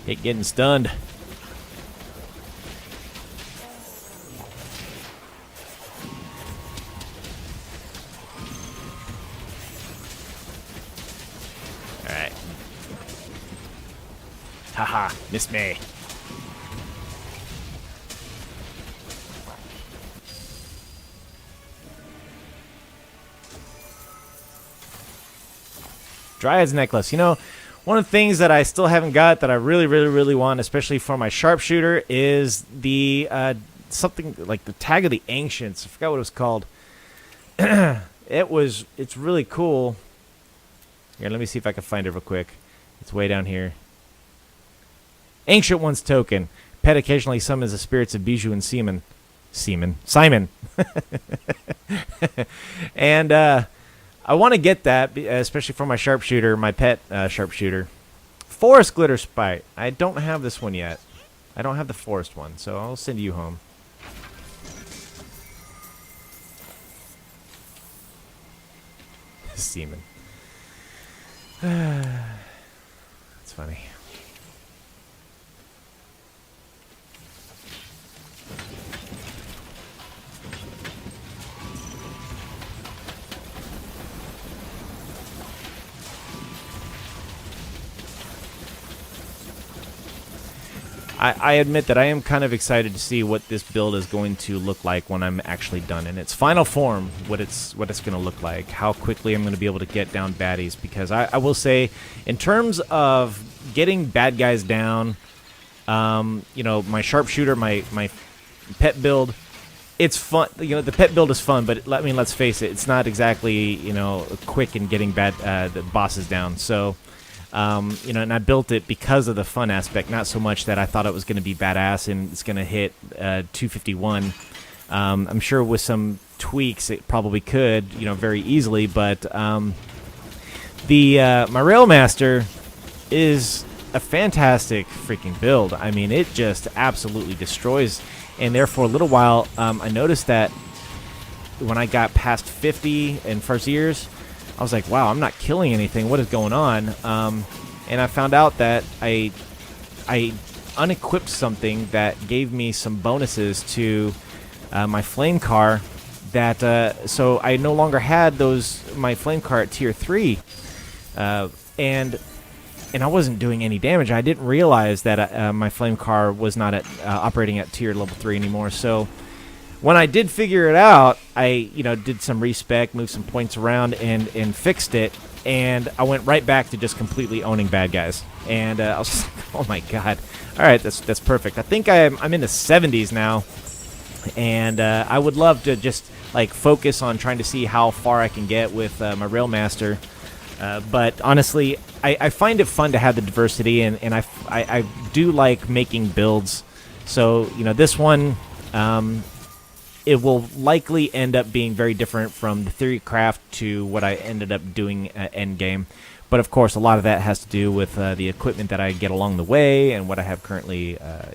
Hate getting stunned. Alright. Haha, missed me. Dryad's necklace. You know, one of the things that I still haven't got that I really, really, really want, especially for my sharpshooter, is the something like the Tag of the Ancients. I forgot what it was called. It's really cool. Here, let me see if I can find it real quick. It's way down here. Ancient One's token. Pet occasionally summons the spirits of Bijou and Simon. And I want to get that, especially for my sharpshooter, my pet sharpshooter. Forest Glitter Spite. I don't have this one yet. I don't have the forest one, so I'll send you home. Seaman. It's funny. I admit that I am kind of excited to see what this build is going to look like when I'm actually done in its final form. What it's going to look like, how quickly I'm going to be able to get down baddies. Because I will say, in terms of getting bad guys down, you know, my sharpshooter, my pet build, it's fun. You know, the pet build is fun, but I mean, let's face it, it's not exactly, you know, quick in getting the bosses down. So. You know, and I built it because of the fun aspect, not so much that I thought it was going to be badass and it's going to hit 251. I'm sure with some tweaks it probably could, you know, very easily, but my Railmaster is a fantastic freaking build. I mean, it just absolutely destroys, and there for a little while, I noticed that when I got past 50 in first years, I was like, wow, I'm not killing anything. What is going on? And I found out that I unequipped something that gave me some bonuses to my flame car. That so I no longer had my flame car at tier 3, and I wasn't doing any damage. I didn't realize that my flame car was not at operating at tier level 3 anymore. So. When I did figure it out, I did some respec, moved some points around, and fixed it. And I went right back to just completely owning bad guys. And I was just like, oh my god! All right, that's perfect. I think I'm in the 70s now, And I would love to just like focus on trying to see how far I can get with my Railmaster. But honestly, I find it fun to have the diversity, and I do like making builds. So, you know, this one, it will likely end up being very different from the Theorycraft to what I ended up doing at Endgame. But of course, a lot of that has to do with the equipment that I get along the way and what I have currently,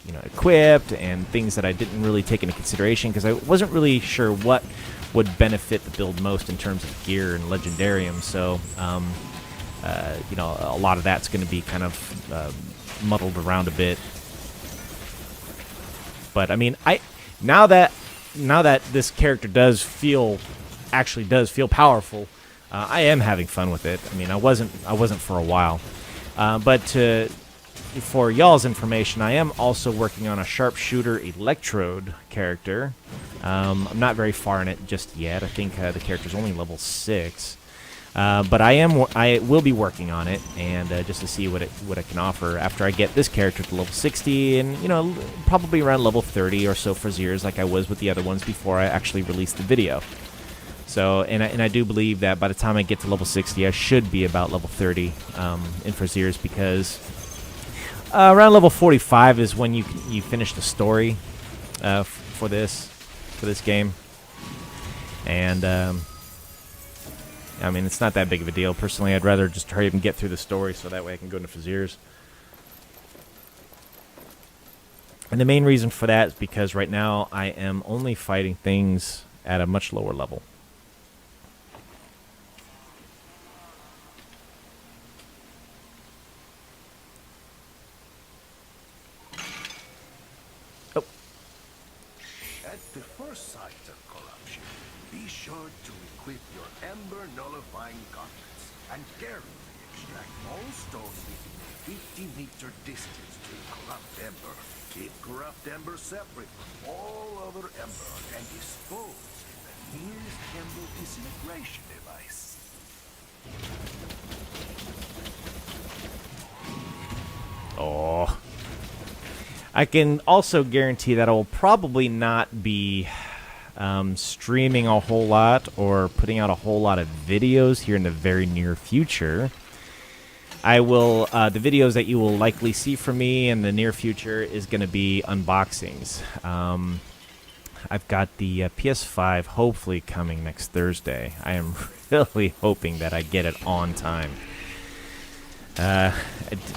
you know, equipped, and things that I didn't really take into consideration because I wasn't really sure what would benefit the build most in terms of gear and legendarium. So, you know, a lot of that's going to be kind of muddled around a bit. But I mean, now that this character actually does feel powerful. I am having fun with it. I mean, I wasn't for a while, but for y'all's information, I am also working on a sharpshooter electrode character. I'm not very far in it just yet. I think the character's only level 6, but I will be working on it, and just to see what it can offer after I get this character to level 60, and you know, probably around level 30 or so for Zeers, like I was with the other ones before I actually released the video. So, and I do believe that by the time I get to level 60, I should be about level 30 in Fraziers, because around level 45 is when you finish the story for this game. And I mean, it's not that big of a deal. Personally, I'd rather just hurry up and get through the story so that way I can go into Fraziers. And the main reason for that is because right now I am only fighting things at a much lower level. At the first sight of corruption, be sure to equip your Ember nullifying gauntlets and carefully extract all stones within a 50-meter distance to the corrupt Ember. Keep corrupt Ember separate from all other Ember and dispose in the nearest Ember disintegration device. Oh. I can also guarantee that I will probably not be streaming a whole lot or putting out a whole lot of videos here in the very near future. I will, the videos that you will likely see from me in the near future is going to be unboxings. I've got the PS5 hopefully coming next Thursday. I am really hoping that I get it on time. I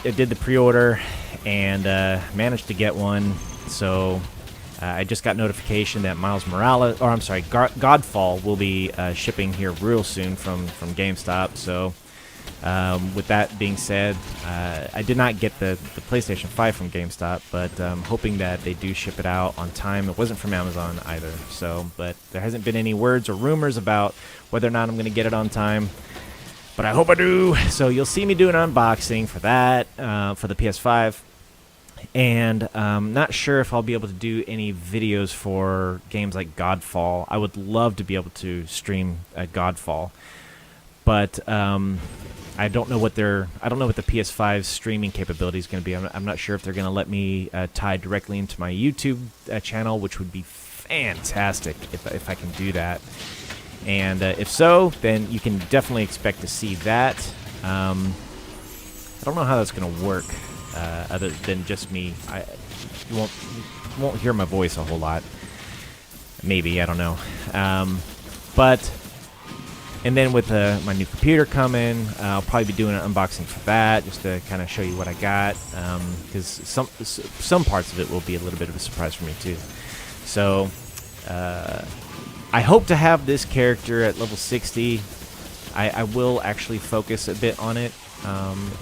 did the pre-order and managed to get one, so I just got notification that Miles Morales, or I'm sorry, Godfall will be shipping here real soon from GameStop. So with that being said, I did not get the PlayStation 5 from GameStop, but I'm hoping that they do ship it out on time. It wasn't from Amazon either, so, but there hasn't been any words or rumors about whether or not I'm going to get it on time. But I hope I do. So you'll see me do an unboxing for that, for the PS5. And I'm not sure if I'll be able to do any videos for games like Godfall. I would love to be able to stream Godfall. But I don't know what the PS5's streaming capability is going to be. I'm not sure if they're going to let me tie directly into my YouTube channel, which would be fantastic if I can do that. And if so, then you can definitely expect to see that. I don't know how that's going to work, other than just me. You won't hear my voice a whole lot. Maybe, I don't know. And then with my new computer coming, I'll probably be doing an unboxing for that, just to kind of show you what I got. Because some parts of it will be a little bit of a surprise for me too. So. I hope to have this character at level 60. I will actually focus a bit on it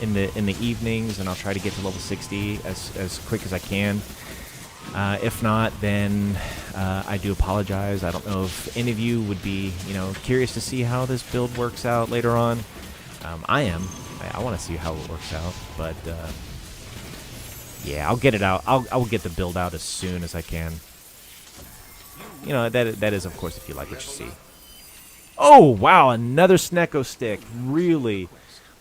in the evenings, and I'll try to get to level 60 as quick as I can. If not, then I do apologize. I don't know if any of you would be, curious to see how this build works out later on. I am. I want to see how it works out, but yeah, I'll get it out. I'll get the build out as soon as I can. That is, of course, if you like what you see. Oh, wow, another Snecko stick. Really?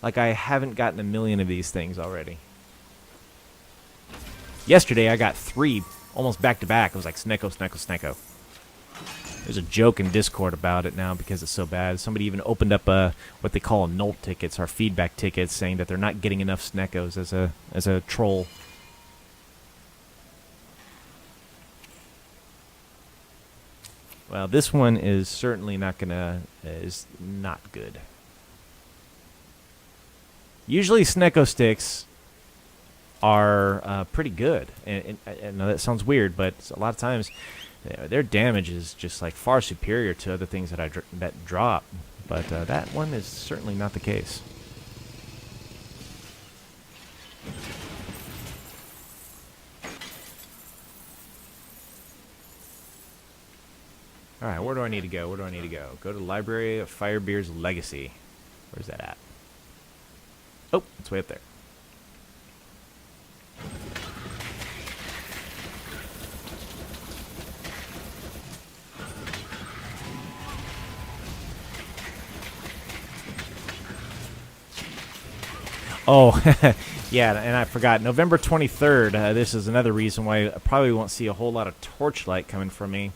Like I haven't gotten a million of these things already. Yesterday, I got 3, almost back-to-back. It was like Snecko, Snecko, Snecko. There's a joke in Discord about it now because it's so bad. Somebody even opened up what they call null tickets, our feedback tickets, saying that they're not getting enough Sneckos as a troll. Well, this one is certainly not is not good. Usually Snecko sticks are pretty good, and I know that sounds weird, but a lot of times their damage is just like far superior to other things that drop. But that one is certainly not the case. All right, where do I need to go? Where do I need to go? Go to the Library of Firebeard's Legacy. Where's that at? Oh, it's way up there. Oh, yeah, and I forgot. November 23rd, this is another reason why I probably won't see a whole lot of Torchlight coming from me,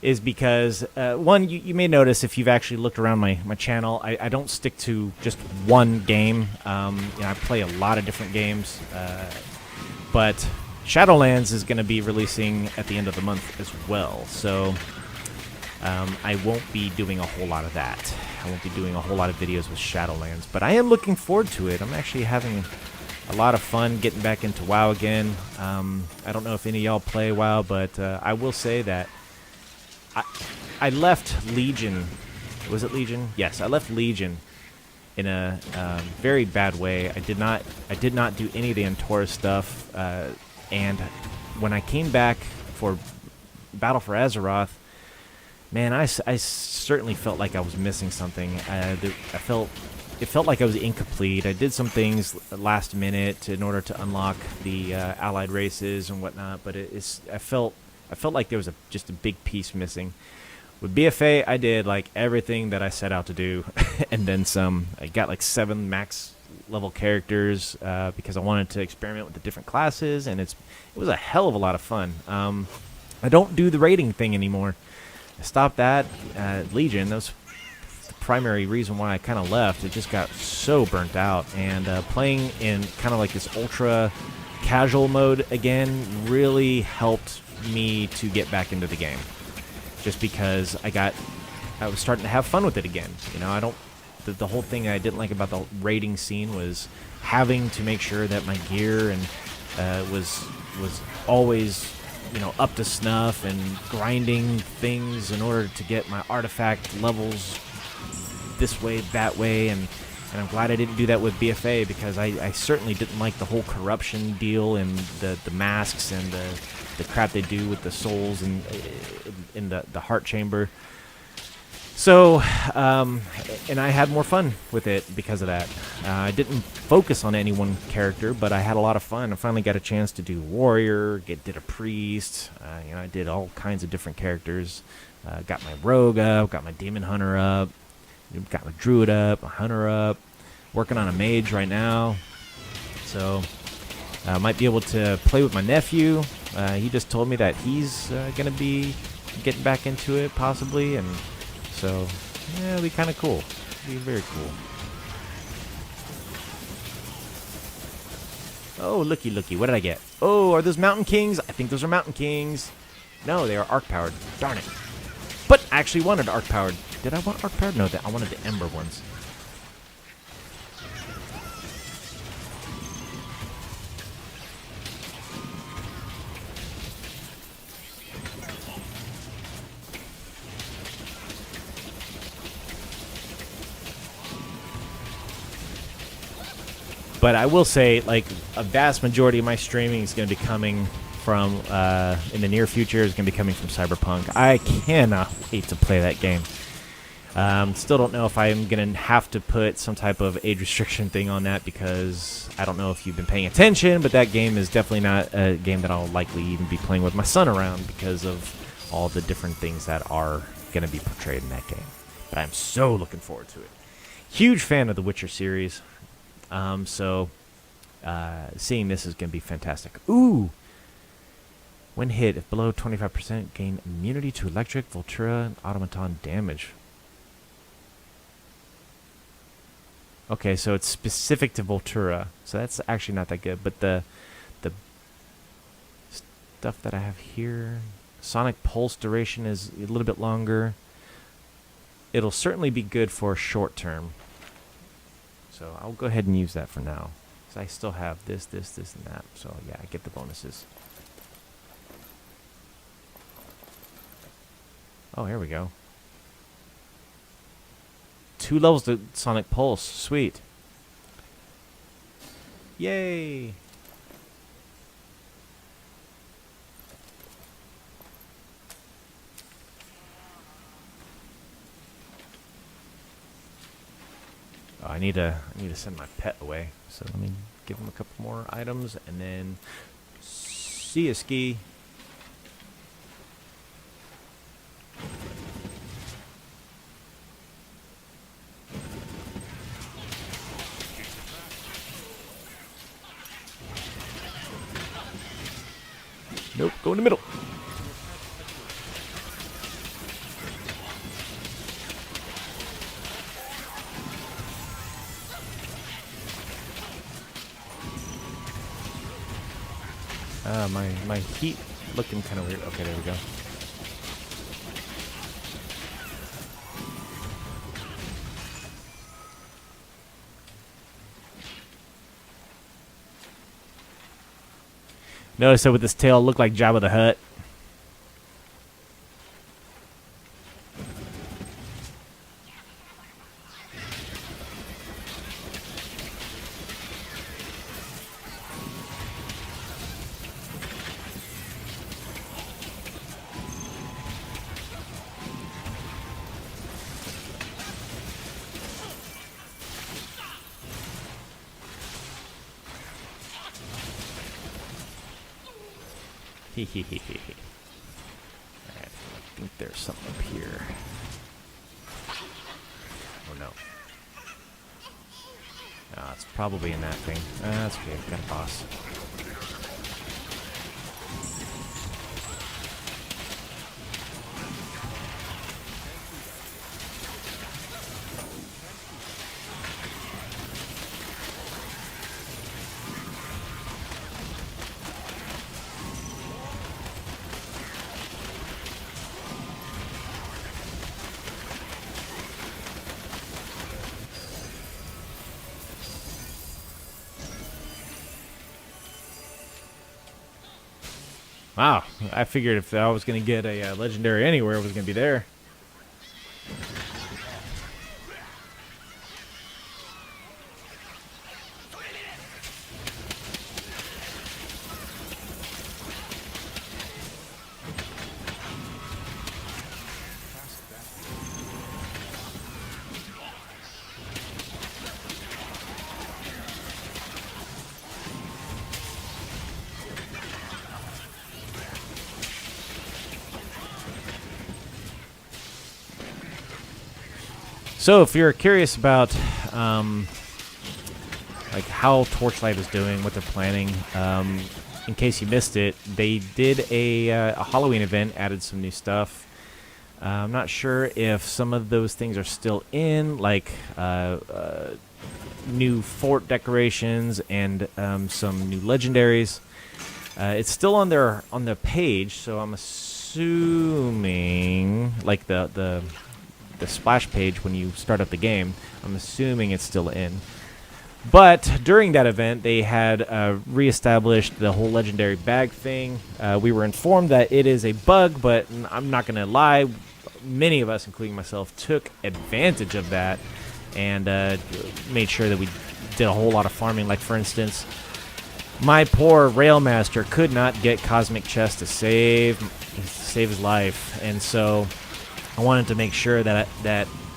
is because, one, you may notice if you've actually looked around my channel, I don't stick to just one game. I play a lot of different games, but Shadowlands is going to be releasing at the end of the month as well, so I won't be doing a whole lot of that. I won't be doing a whole lot of videos with Shadowlands, but I am looking forward to it. I'm actually having a lot of fun getting back into WoW again. I don't know if any of y'all play WoW, but I will say that I left Legion. Was it Legion? Yes, I left Legion in a very bad way. I did not do any of the Antora stuff, and when I came back for Battle for Azeroth, man, I certainly felt like I was missing something. It felt like I was incomplete. I did some things last minute in order to unlock the allied races and whatnot, but I felt like there was just a big piece missing. With BFA, I did like everything that I set out to do, and then some. I got like 7 max level characters because I wanted to experiment with the different classes, and it was a hell of a lot of fun. I don't do the raiding thing anymore. I stopped that Legion. That was the primary reason why I kind of left. It just got so burnt out, and playing in kind of like this ultra casual mode again really helped me to get back into the game. Just because I was starting to have fun with it again. You know, the whole thing I didn't like about the raiding scene was having to make sure that my gear and was always, you know, up to snuff, and grinding things in order to get my artifact levels this way, that way, and I'm glad I didn't do that with BFA, because I certainly didn't like the whole corruption deal and the masks and the crap they do with the souls and in the heart chamber. So, and I had more fun with it because of that. I didn't focus on any one character, but I had a lot of fun. I finally got a chance to do warrior, did a priest. I did all kinds of different characters. Got my rogue up, got my demon hunter up, got my druid up, my hunter up. Working on a mage right now. So, I might be able to play with my nephew. He just told me that he's going to be getting back into it, possibly, and so, yeah, it'll be kind of cool. It'll be very cool. Oh, looky. What did I get? Oh, are those Mountain Kings? I think those are Mountain Kings. No, they are Arc-powered. Darn it. But I actually wanted Arc-powered. Did I want Arc-powered? No, I wanted the Ember ones. But I will say, like, a vast majority of my streaming is going to be coming from, in the near future, is going to be coming from Cyberpunk. I cannot wait to play that game. Still don't know if I'm going to have to put some type of age restriction thing on that, because I don't know if you've been paying attention, but that game is definitely not a game that I'll likely even be playing with my son around because of all the different things that are going to be portrayed in that game. But I'm so looking forward to it. Huge fan of the Witcher series. So seeing this is going to be fantastic. Ooh! When hit, if below 25%, gain immunity to electric, Voltura, and automaton damage. Okay, so it's specific to Voltura, so that's actually not that good. But the stuff that I have here, sonic pulse duration is a little bit longer. It'll certainly be good for short term. So I'll go ahead and use that for now. So I still have this, and that. So yeah, I get the bonuses. Oh, here we go. 2 levels to sonic pulse. Sweet. Yay! Oh, I need to send my pet away. So let me give him a couple more items and then see ya, Ski. Nope, go in the middle. My heat looking kind of weird. Okay, there we go. Notice that with this tail, it looked like Jabba the Hutt. Alright, I think there's something up here. Oh no. It's probably in that thing. That's okay, got a boss. Wow, I figured if I was going to get a legendary anywhere, it was going to be there. So if you're curious about like how Torchlight is doing, what they're planning, in case you missed it, they did a Halloween event, added some new stuff. I'm not sure if some of those things are still in, like new fort decorations and some new legendaries. It's still on their page, so I'm assuming like the splash page when you start up the game. I'm assuming it's still in. But during that event, they had reestablished the whole legendary bag thing. We were informed that it is a bug, but I'm not going to lie. Many of us, including myself, took advantage of that and made sure that we did a whole lot of farming. Like, for instance, my poor Railmaster could not get Cosmic Chest to save his life, and so I wanted to make sure that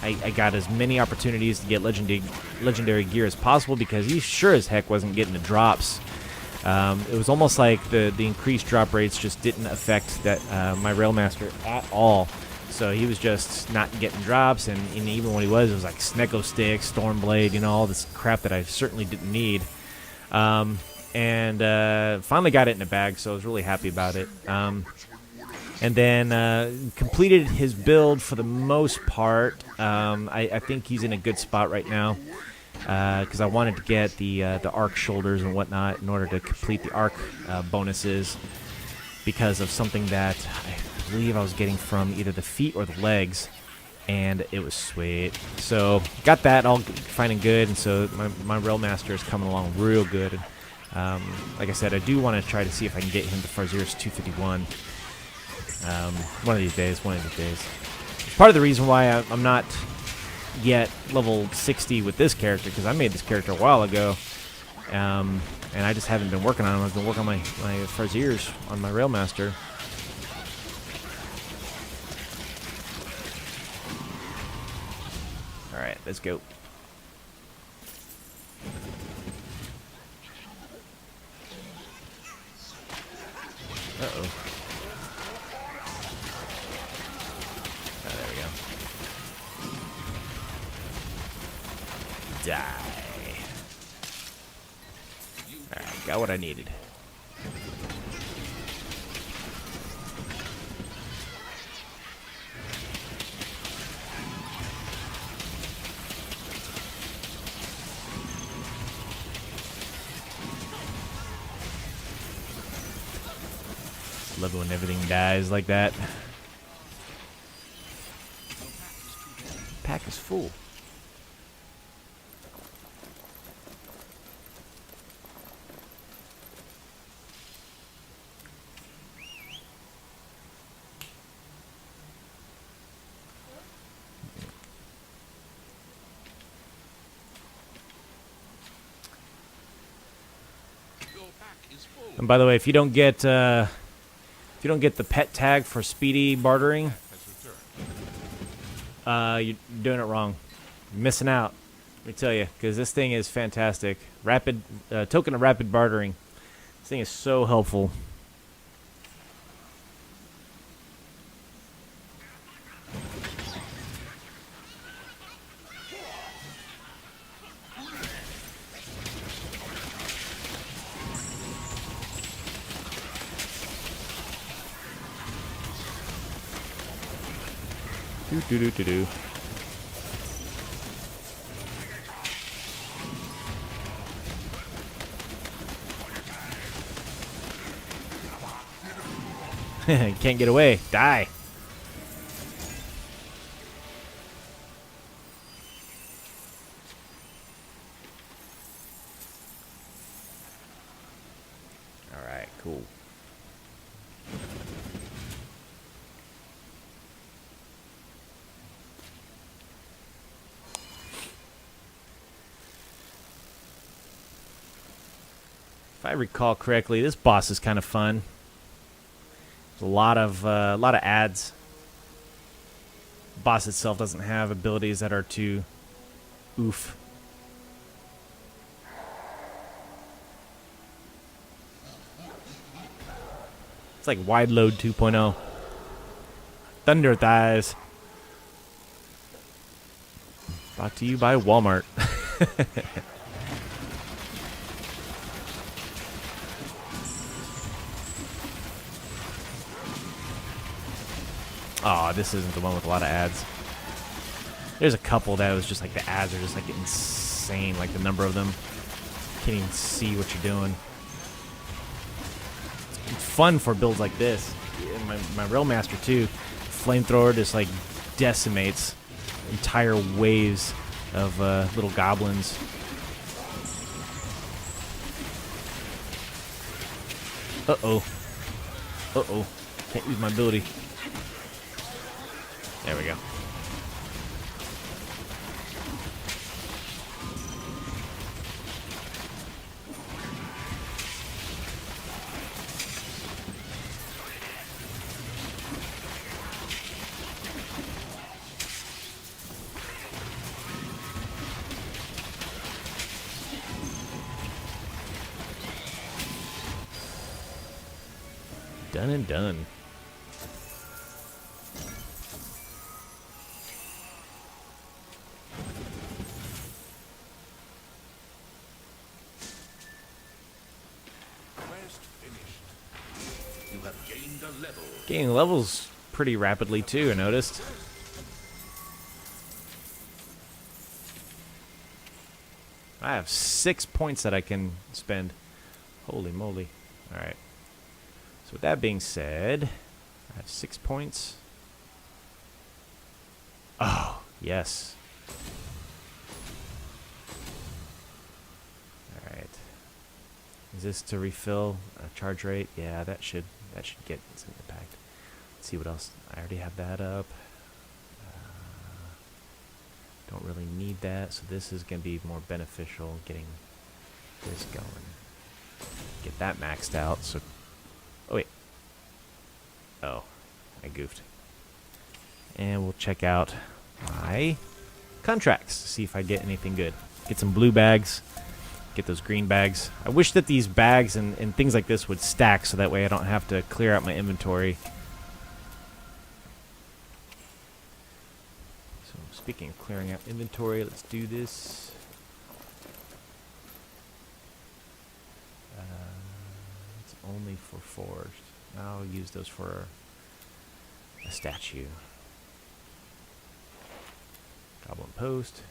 I got as many opportunities to get legendary gear as possible, because he sure as heck wasn't getting the drops. It was almost like the increased drop rates just didn't affect my Railmaster at all. So he was just not getting drops, and even when he was, it was like Snecko Stick, Stormblade, all this crap that I certainly didn't need. and finally got it in a bag, so I was really happy about it. And then completed his build for the most part. I think he's in a good spot right now because I wanted to get the arc shoulders and whatnot in order to complete the arc bonuses because of something that I believe I was getting from either the feet or the legs, and it was sweet. So got that all fine and good, and so my Rail Master is coming along real good. Like I said, I do want to try to see if I can get him to Farzeer's 251. One of these days. Part of the reason why I'm not yet level 60 with this character, because I made this character a while ago, and I just haven't been working on him. I've been working on my Farzeers on my Railmaster. Alright, let's go. Uh-oh. Die. Alright, got what I needed. Love it when everything dies like that. Pack is full. And by the way, if you don't get the pet tag for speedy bartering, you're doing it wrong. You're missing out. Let me tell you, because this thing is fantastic. Rapid token of rapid bartering. This thing is so helpful. Do. Can't get away. Die. All right, cool. If I recall correctly, this boss is kind of fun. There's a lot of ads. The boss itself doesn't have abilities that are too oof. It's like Wide Load 2.0. Thunder Thighs. Brought to you by Walmart. Oh, this isn't the one with a lot of ads. There's a couple that was just like the ads are just like insane, like the number of them. Can't even see what you're doing. It's fun for builds like this. My Railmaster too. Flamethrower just like decimates entire waves of little goblins. Uh-oh. Uh-oh. Can't use my ability. There we go. Done and done. a level. Gaining levels pretty rapidly too, I noticed. I have 6 points that I can spend. Holy moly. Alright. So with that being said, I have 6 points. Oh, yes. Alright. Is this to refill a charge rate? Yeah, that should get some impact. Let's see what else. I already have that up. Don't really need that, so this is going to be more beneficial getting this going. Get that maxed out, so... Oh, wait. Oh, I goofed. And we'll check out my contracts, see if I get anything good. Get some blue bags, get those green bags. I wish that these bags and things like this would stack, so that way I don't have to clear out my inventory. Speaking of clearing out inventory, let's do this. It's only for forged. I'll use those for a statue. Goblin post.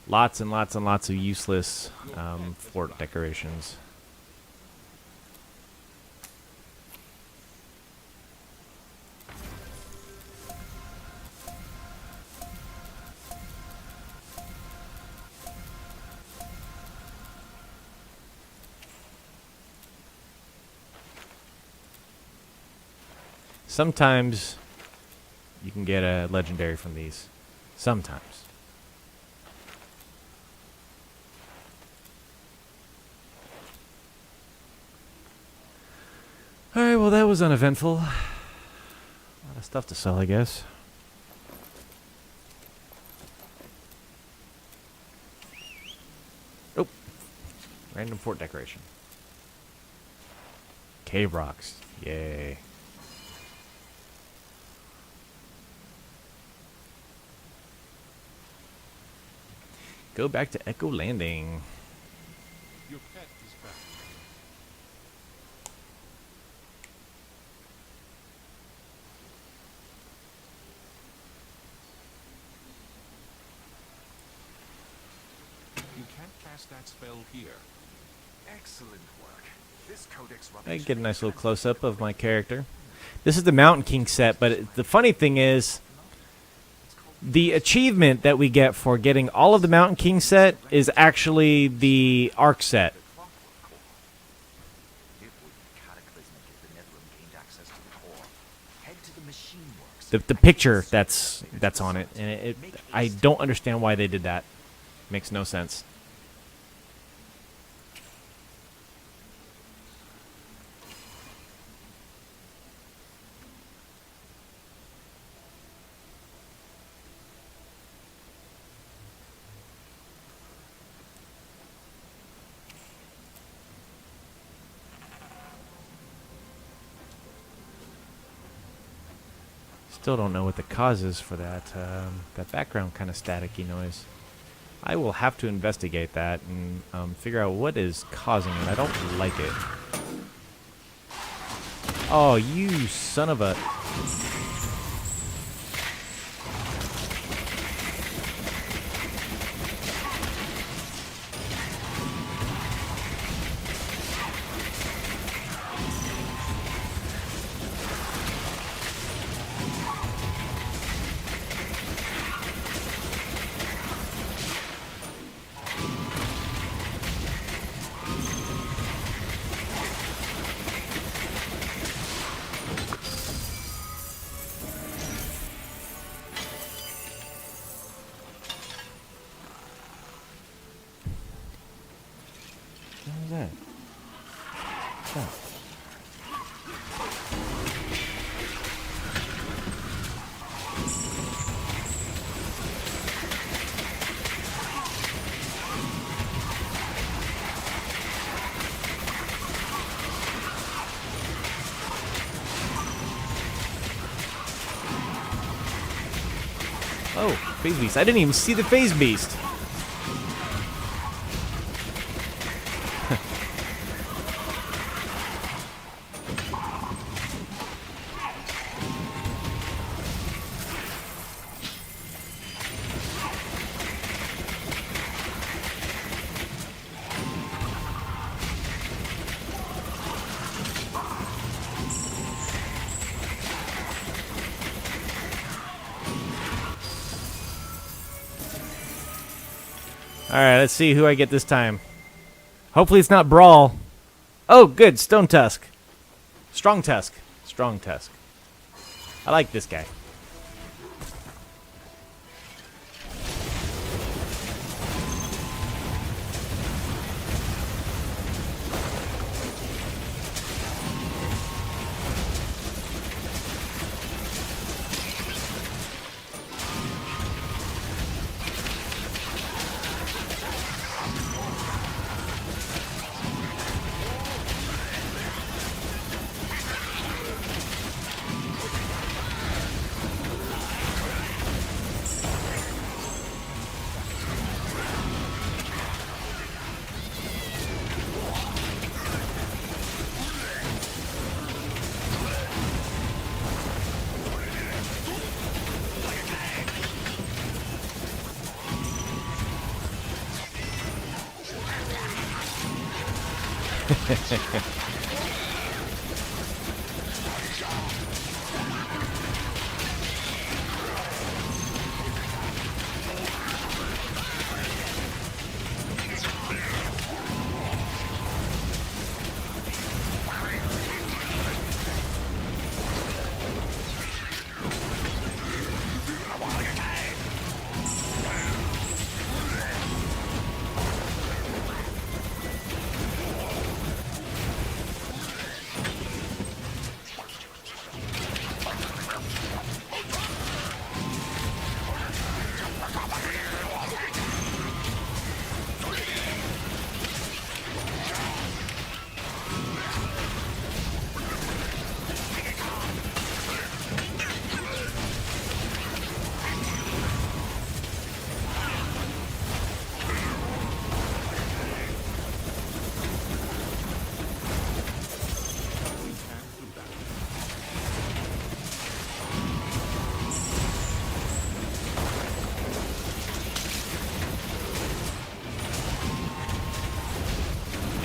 Lots and lots and lots of useless fort decorations. Sometimes you can get a legendary from these. Sometimes. Alright, well that was uneventful. A lot of stuff to sell, I guess. Oh! Random fort decoration. Cave rocks. Yay. Go back to Echo Landing. Your pet is back. You can't cast that spell here. Excellent work. This codex I get a nice little close-up of my character. This is the Mountain King set, but the funny thing is, the achievement that we get for getting all of the Mountain King set is actually the Arc set. The picture that's on it, and I don't understand why they did that. Makes no sense. Still don't know what the cause is for that that background kind of staticky noise. I will have to investigate that and figure out what is causing it. I don't like it. Oh, you son of a... What was that? Stop. Oh, phase beast. I didn't even see the phase beast. Alright, let's see who I get this time. Hopefully it's not Brawl. Oh, good. Stone Tusk. Strong Tusk. Strong Tusk. I like this guy.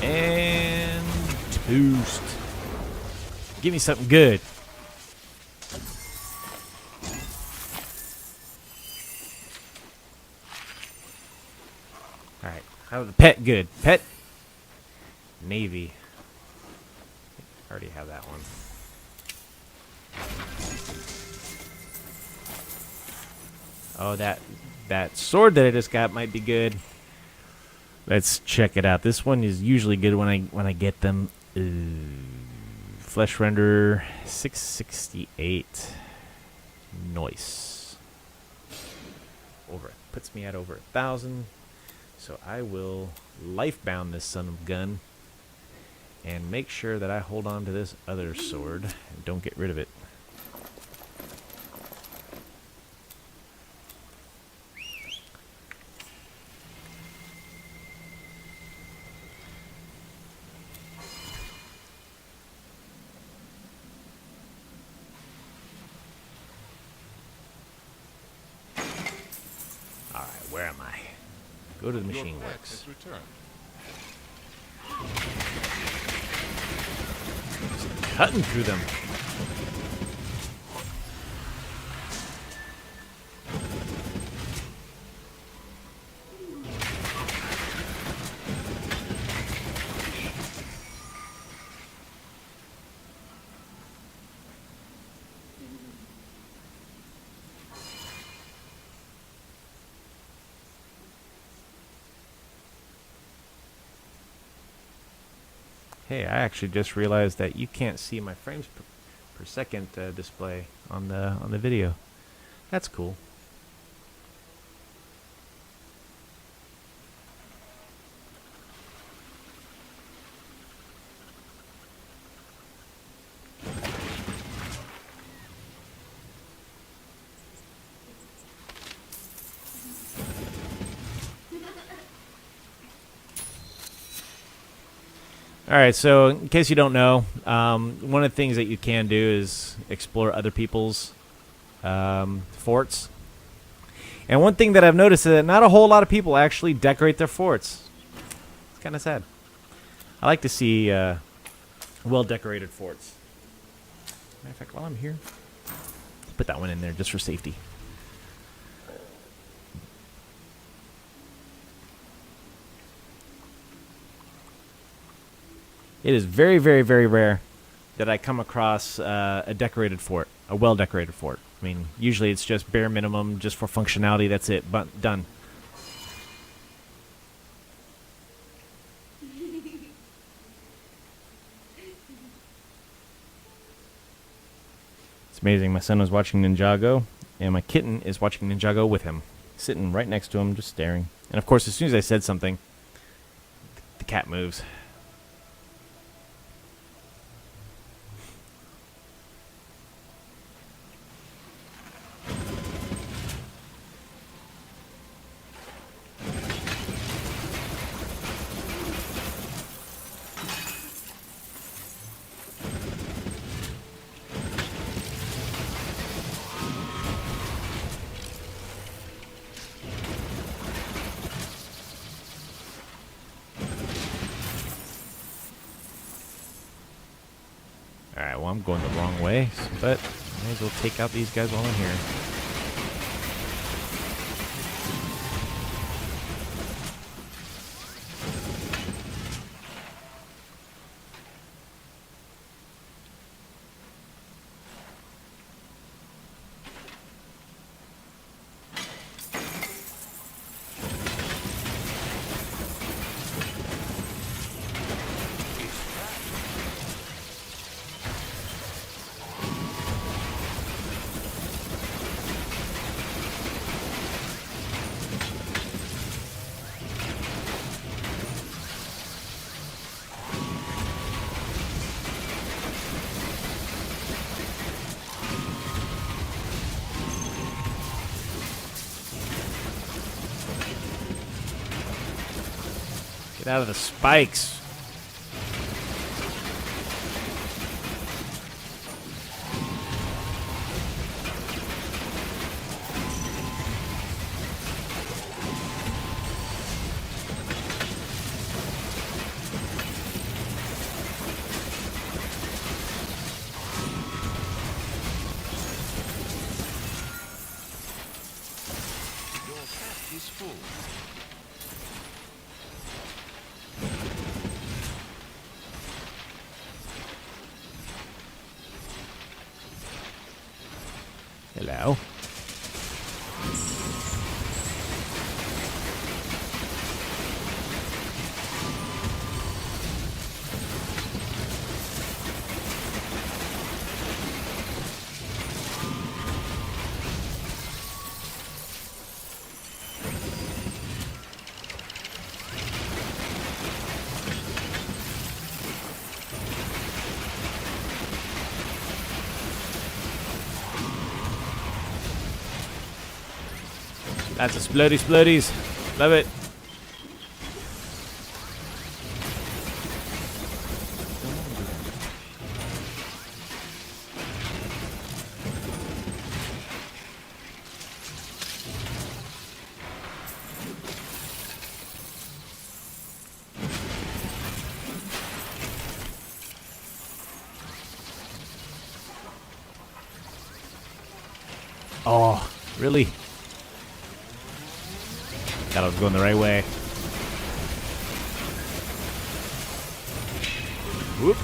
And toast. Give me something good. Alright, how the pet good? Pet Navy. I already have that one. Oh, that sword that I just got might be good. Let's check it out. This one is usually good when I get them. Flesh render 668. Nice. Puts me at over 1,000. So I will lifebound this son of a gun and make sure that I hold on to this other sword and don't get rid of it. Alright, where am I? Go to the machine Your pet works. has returned. Cutting through them. Hey, I actually just realized that you can't see my frames per second display on the video. That's cool. All right, so in case you don't know, one of the things that you can do is explore other people's forts. And one thing that I've noticed is that not a whole lot of people actually decorate their forts. It's kind of sad. I like to see well-decorated forts. Matter of fact, while I'm here, put that one in there just for safety. It is very, very, very rare that I come across a decorated fort, a well-decorated fort. I mean, usually it's just bare minimum, just for functionality. That's it, but done. It's amazing. My son was watching Ninjago, and my kitten is watching Ninjago with him, sitting right next to him, just staring. And of course, as soon as I said something, the cat moves. Alright, well, I'm going the wrong way, but I may as well take out these guys while I'm here. Get out of the spikes. Your pack is full. Hello. That's a splodies. Love it. Oh, really? Thought I was going the right way. Whoop.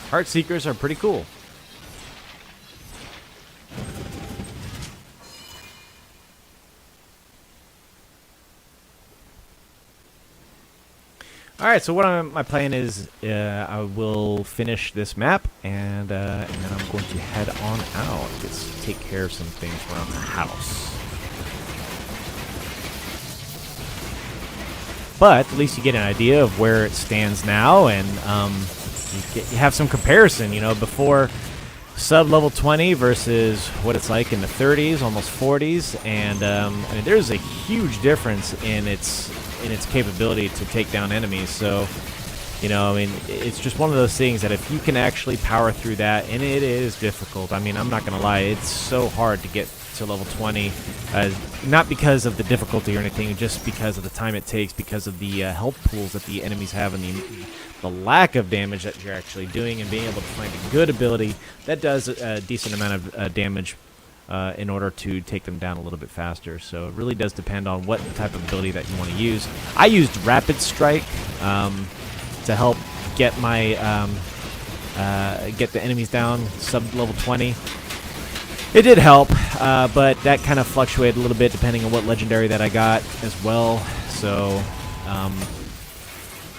Heart Seekers are pretty cool. All right, so what my plan is, I will finish this map, and then I'm going to head on out. Let's take care of some things around the house. But at least you get an idea of where it stands now, and you have some comparison. You know, before sub-level 20 versus what it's like in the 30s, almost 40s, and I mean, there's a huge difference in its capability to take down enemies. So, you know, I mean, it's just one of those things that if you can actually power through that, and it is difficult. I mean, I'm not gonna lie, it's so hard to get to level 20, not because of the difficulty or anything, just because of the time it takes, because of the health pools that the enemies have, and the lack of damage that you're actually doing, and being able to find a good ability that does a decent amount of damage in order to take them down a little bit faster. So it really does depend on what type of ability that you want to use. I used Rapid Strike to help get my get the enemies down sub level 20. It did help, but that kind of fluctuated a little bit depending on what legendary that I got as well. So,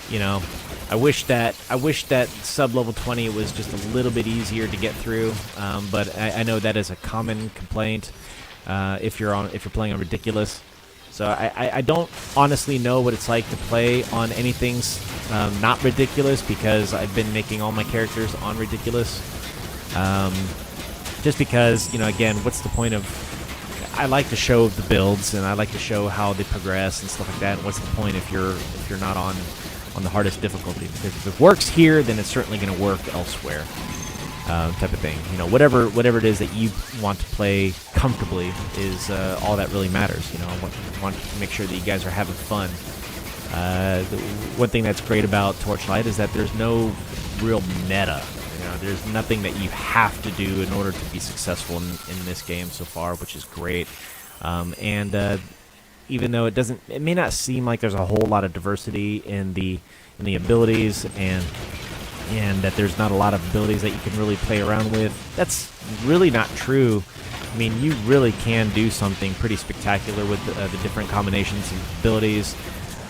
you know, I wish that sub level 20 was just a little bit easier to get through. But I know that is a common complaint if you're playing on Ridiculous. So I don't honestly know what it's like to play on anything not Ridiculous, because I've been making all my characters on Ridiculous. Just because, you know, again, what's the point of... I like to show the builds, and I like to show how they progress and stuff like that. And what's the point if you're not on the hardest difficulty? Because if it works here, then it's certainly going to work elsewhere, type of thing. You know, whatever it is that you want to play comfortably is all that really matters. You know, I want to make sure that you guys are having fun. The one thing that's great about Torchlight is that there's no real meta. You know, there's nothing that you have to do in order to be successful in this game so far, which is great. And even though it may not seem like there's a whole lot of diversity in the abilities, and that there's not a lot of abilities that you can really play around with, that's really not true. I mean, you really can do something pretty spectacular with the different combinations of abilities,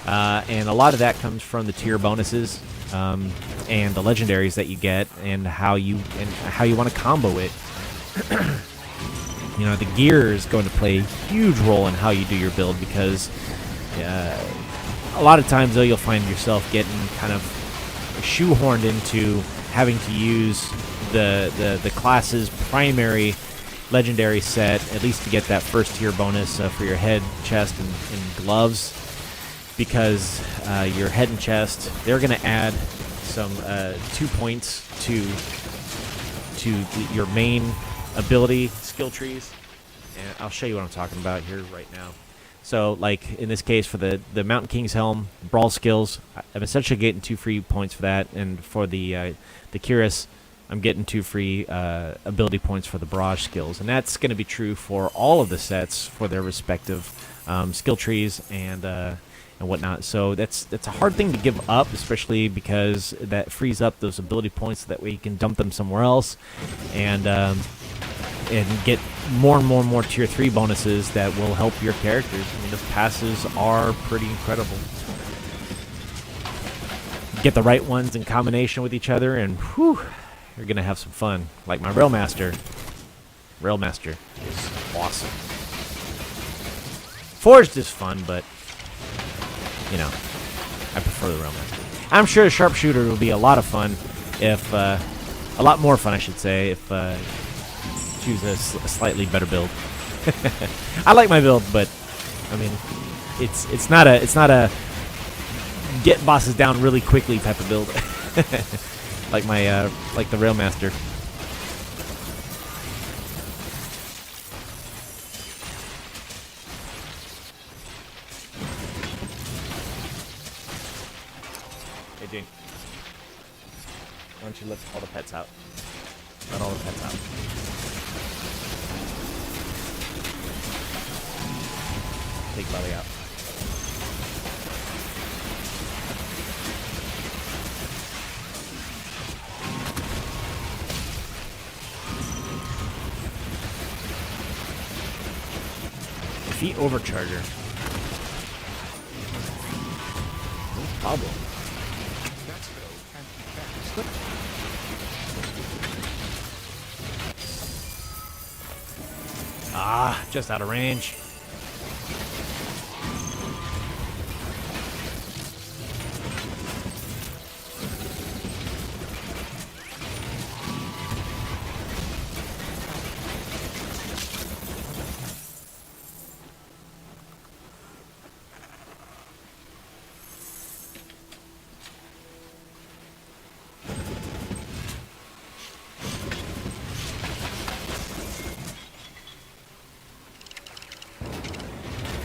and a lot of that comes from the tier bonuses. And the legendaries that you get, and how you want to combo it. You know, the gear is going to play a huge role in how you do your build, because a lot of times, though, you'll find yourself getting kind of shoehorned into having to use the class's primary legendary set, at least to get that first tier bonus for your head, chest, and gloves. Because your head and chest, they're going to add some 2 points to your main ability skill trees, and I'll show you what I'm talking about here right now. So, like in this case, for the Mountain King's Helm brawl skills, I'm essentially getting 2 free points for that, and for the Cuirass, I'm getting 2 free ability points for the barrage skills, and that's going to be true for all of the sets for their respective skill trees and whatnot. So that's a hard thing to give up, especially because that frees up those ability points, so that way you can dump them somewhere else, and get more and more tier 3 bonuses that will help your characters. I mean, those passes are pretty incredible. Get the right ones in combination with each other, and whew, you're gonna have some fun. Like my Railmaster. Railmaster is awesome. Forged is fun, but you know, I prefer the Railmaster. I'm sure the Sharpshooter will be a lot of fun if, a lot more fun, I should say, if choose a slightly better build. I like my build, but I mean, it's not a get bosses down really quickly type of build, like my like the Railmaster. Hey, Gene. Why don't you let all the pets out? Let all the pets out. Take Buddy out. Defeat Overcharger. No problem. Ah, just out of range.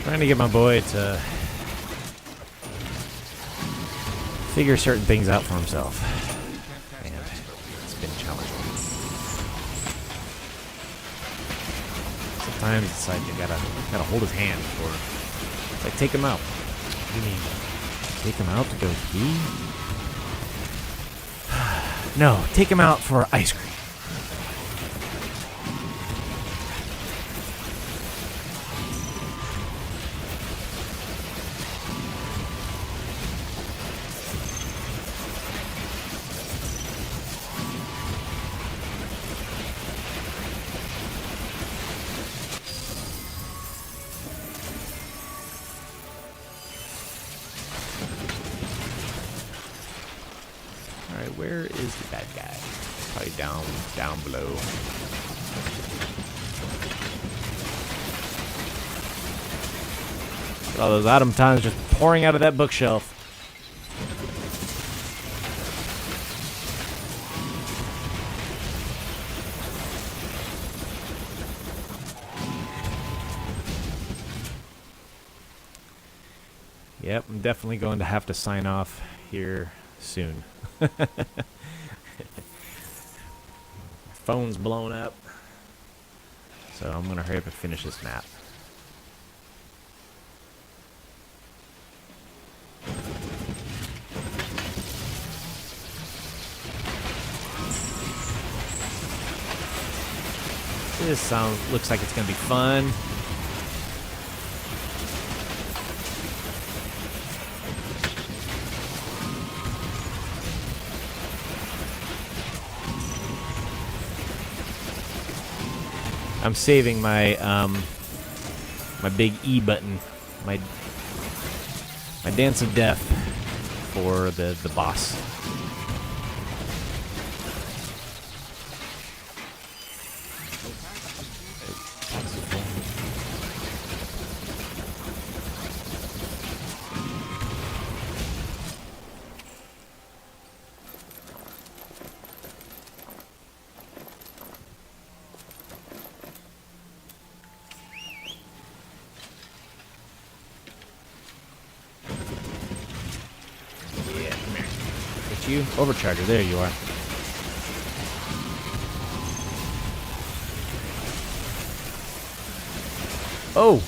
Trying to get my boy to figure certain things out for himself. And it's been challenging. Sometimes it's like you gotta hold his hand or it's like take him out. What do you mean? Take him out to go pee? No, take him out for ice cream. Alright, where is the bad guy? Probably down below. Look at all those automatons just pouring out of that bookshelf. Yep, I'm definitely going to have to sign off here soon. Phone's blown up. So I'm going to hurry up and finish this map. This looks like it's going to be fun. I'm saving my my big E button, my dance of death for the boss. You overcharger, there you are. Oh,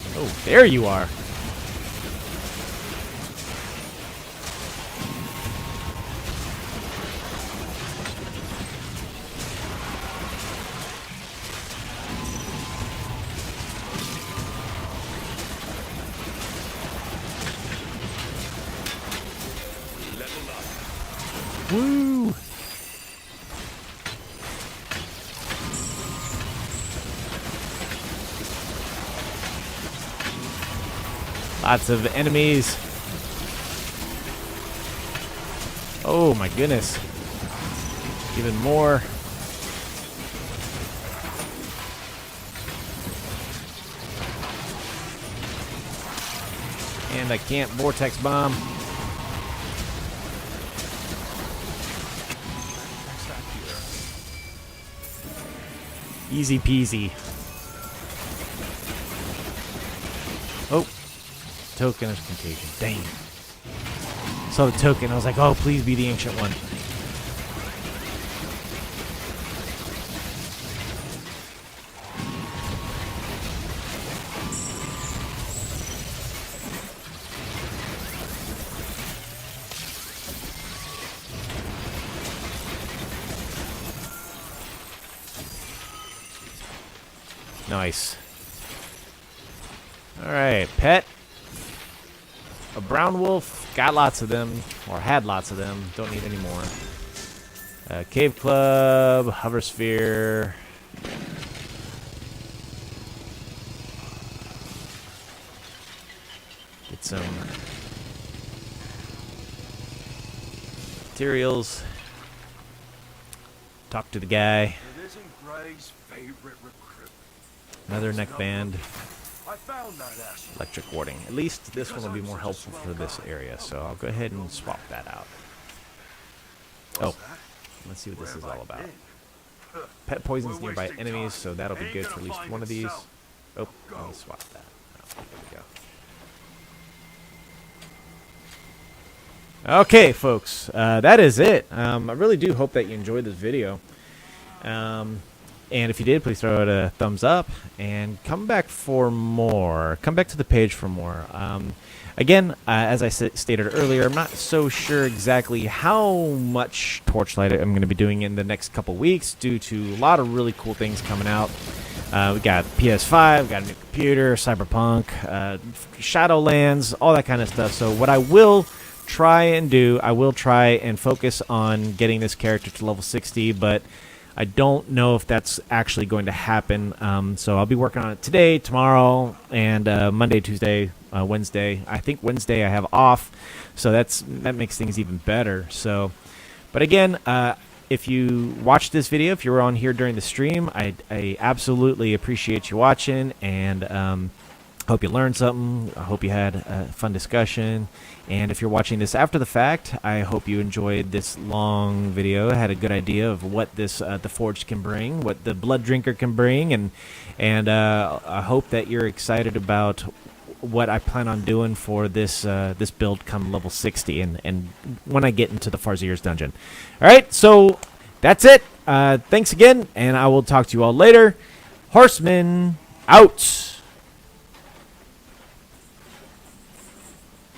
there you are. Woo! Lots of enemies. Oh my goodness. Even more. And I can't vortex bomb. Easy peasy. Oh. Token of contagion. Dang. Saw the token. I was like, oh, please be the ancient one. Nice. Alright, pet. A brown wolf. Got lots of them. Or had lots of them. Don't need any more. Cave club. Hover sphere. Get some materials. Talk to the guy. It isn't Gray's favorite recruit. Another neckband. I found that asshole. Electric warding. At least this one will be more helpful for this area, so I'll go ahead and swap that out. Oh, let's see what this is all about. Pet poisons nearby enemies, so that'll be good for at least one of these. Oh, let me swap that. Oh, there we go. Okay, folks, that is it. I really do hope that you enjoyed this video. And if you did, please throw it a thumbs up and come back for more. Come back to the page for more. Again, as I stated earlier, I'm not so sure exactly how much Torchlight I'm going to be doing in the next couple weeks due to a lot of really cool things coming out. We got PS5, we got a new computer, Cyberpunk, Shadowlands, all that kind of stuff. So what I will try and do, I will try and focus on getting this character to level 60, but I don't know if that's actually going to happen. So I'll be working on it today, tomorrow, and Monday, Tuesday, Wednesday. I think Wednesday I have off, so that makes things even better. So, but again, if you watched this video, if you were on here during the stream, I absolutely appreciate you watching, and hope you learned something. I hope you had a fun discussion. And if you're watching this after the fact, I hope you enjoyed this long video. I had a good idea of what this the Forge can bring, what the Blood Drinker can bring, and I hope that you're excited about what I plan on doing for this this build come level 60 and when I get into the Farzier's dungeon. All right, so that's it. Thanks again, and I will talk to you all later. Horseman out.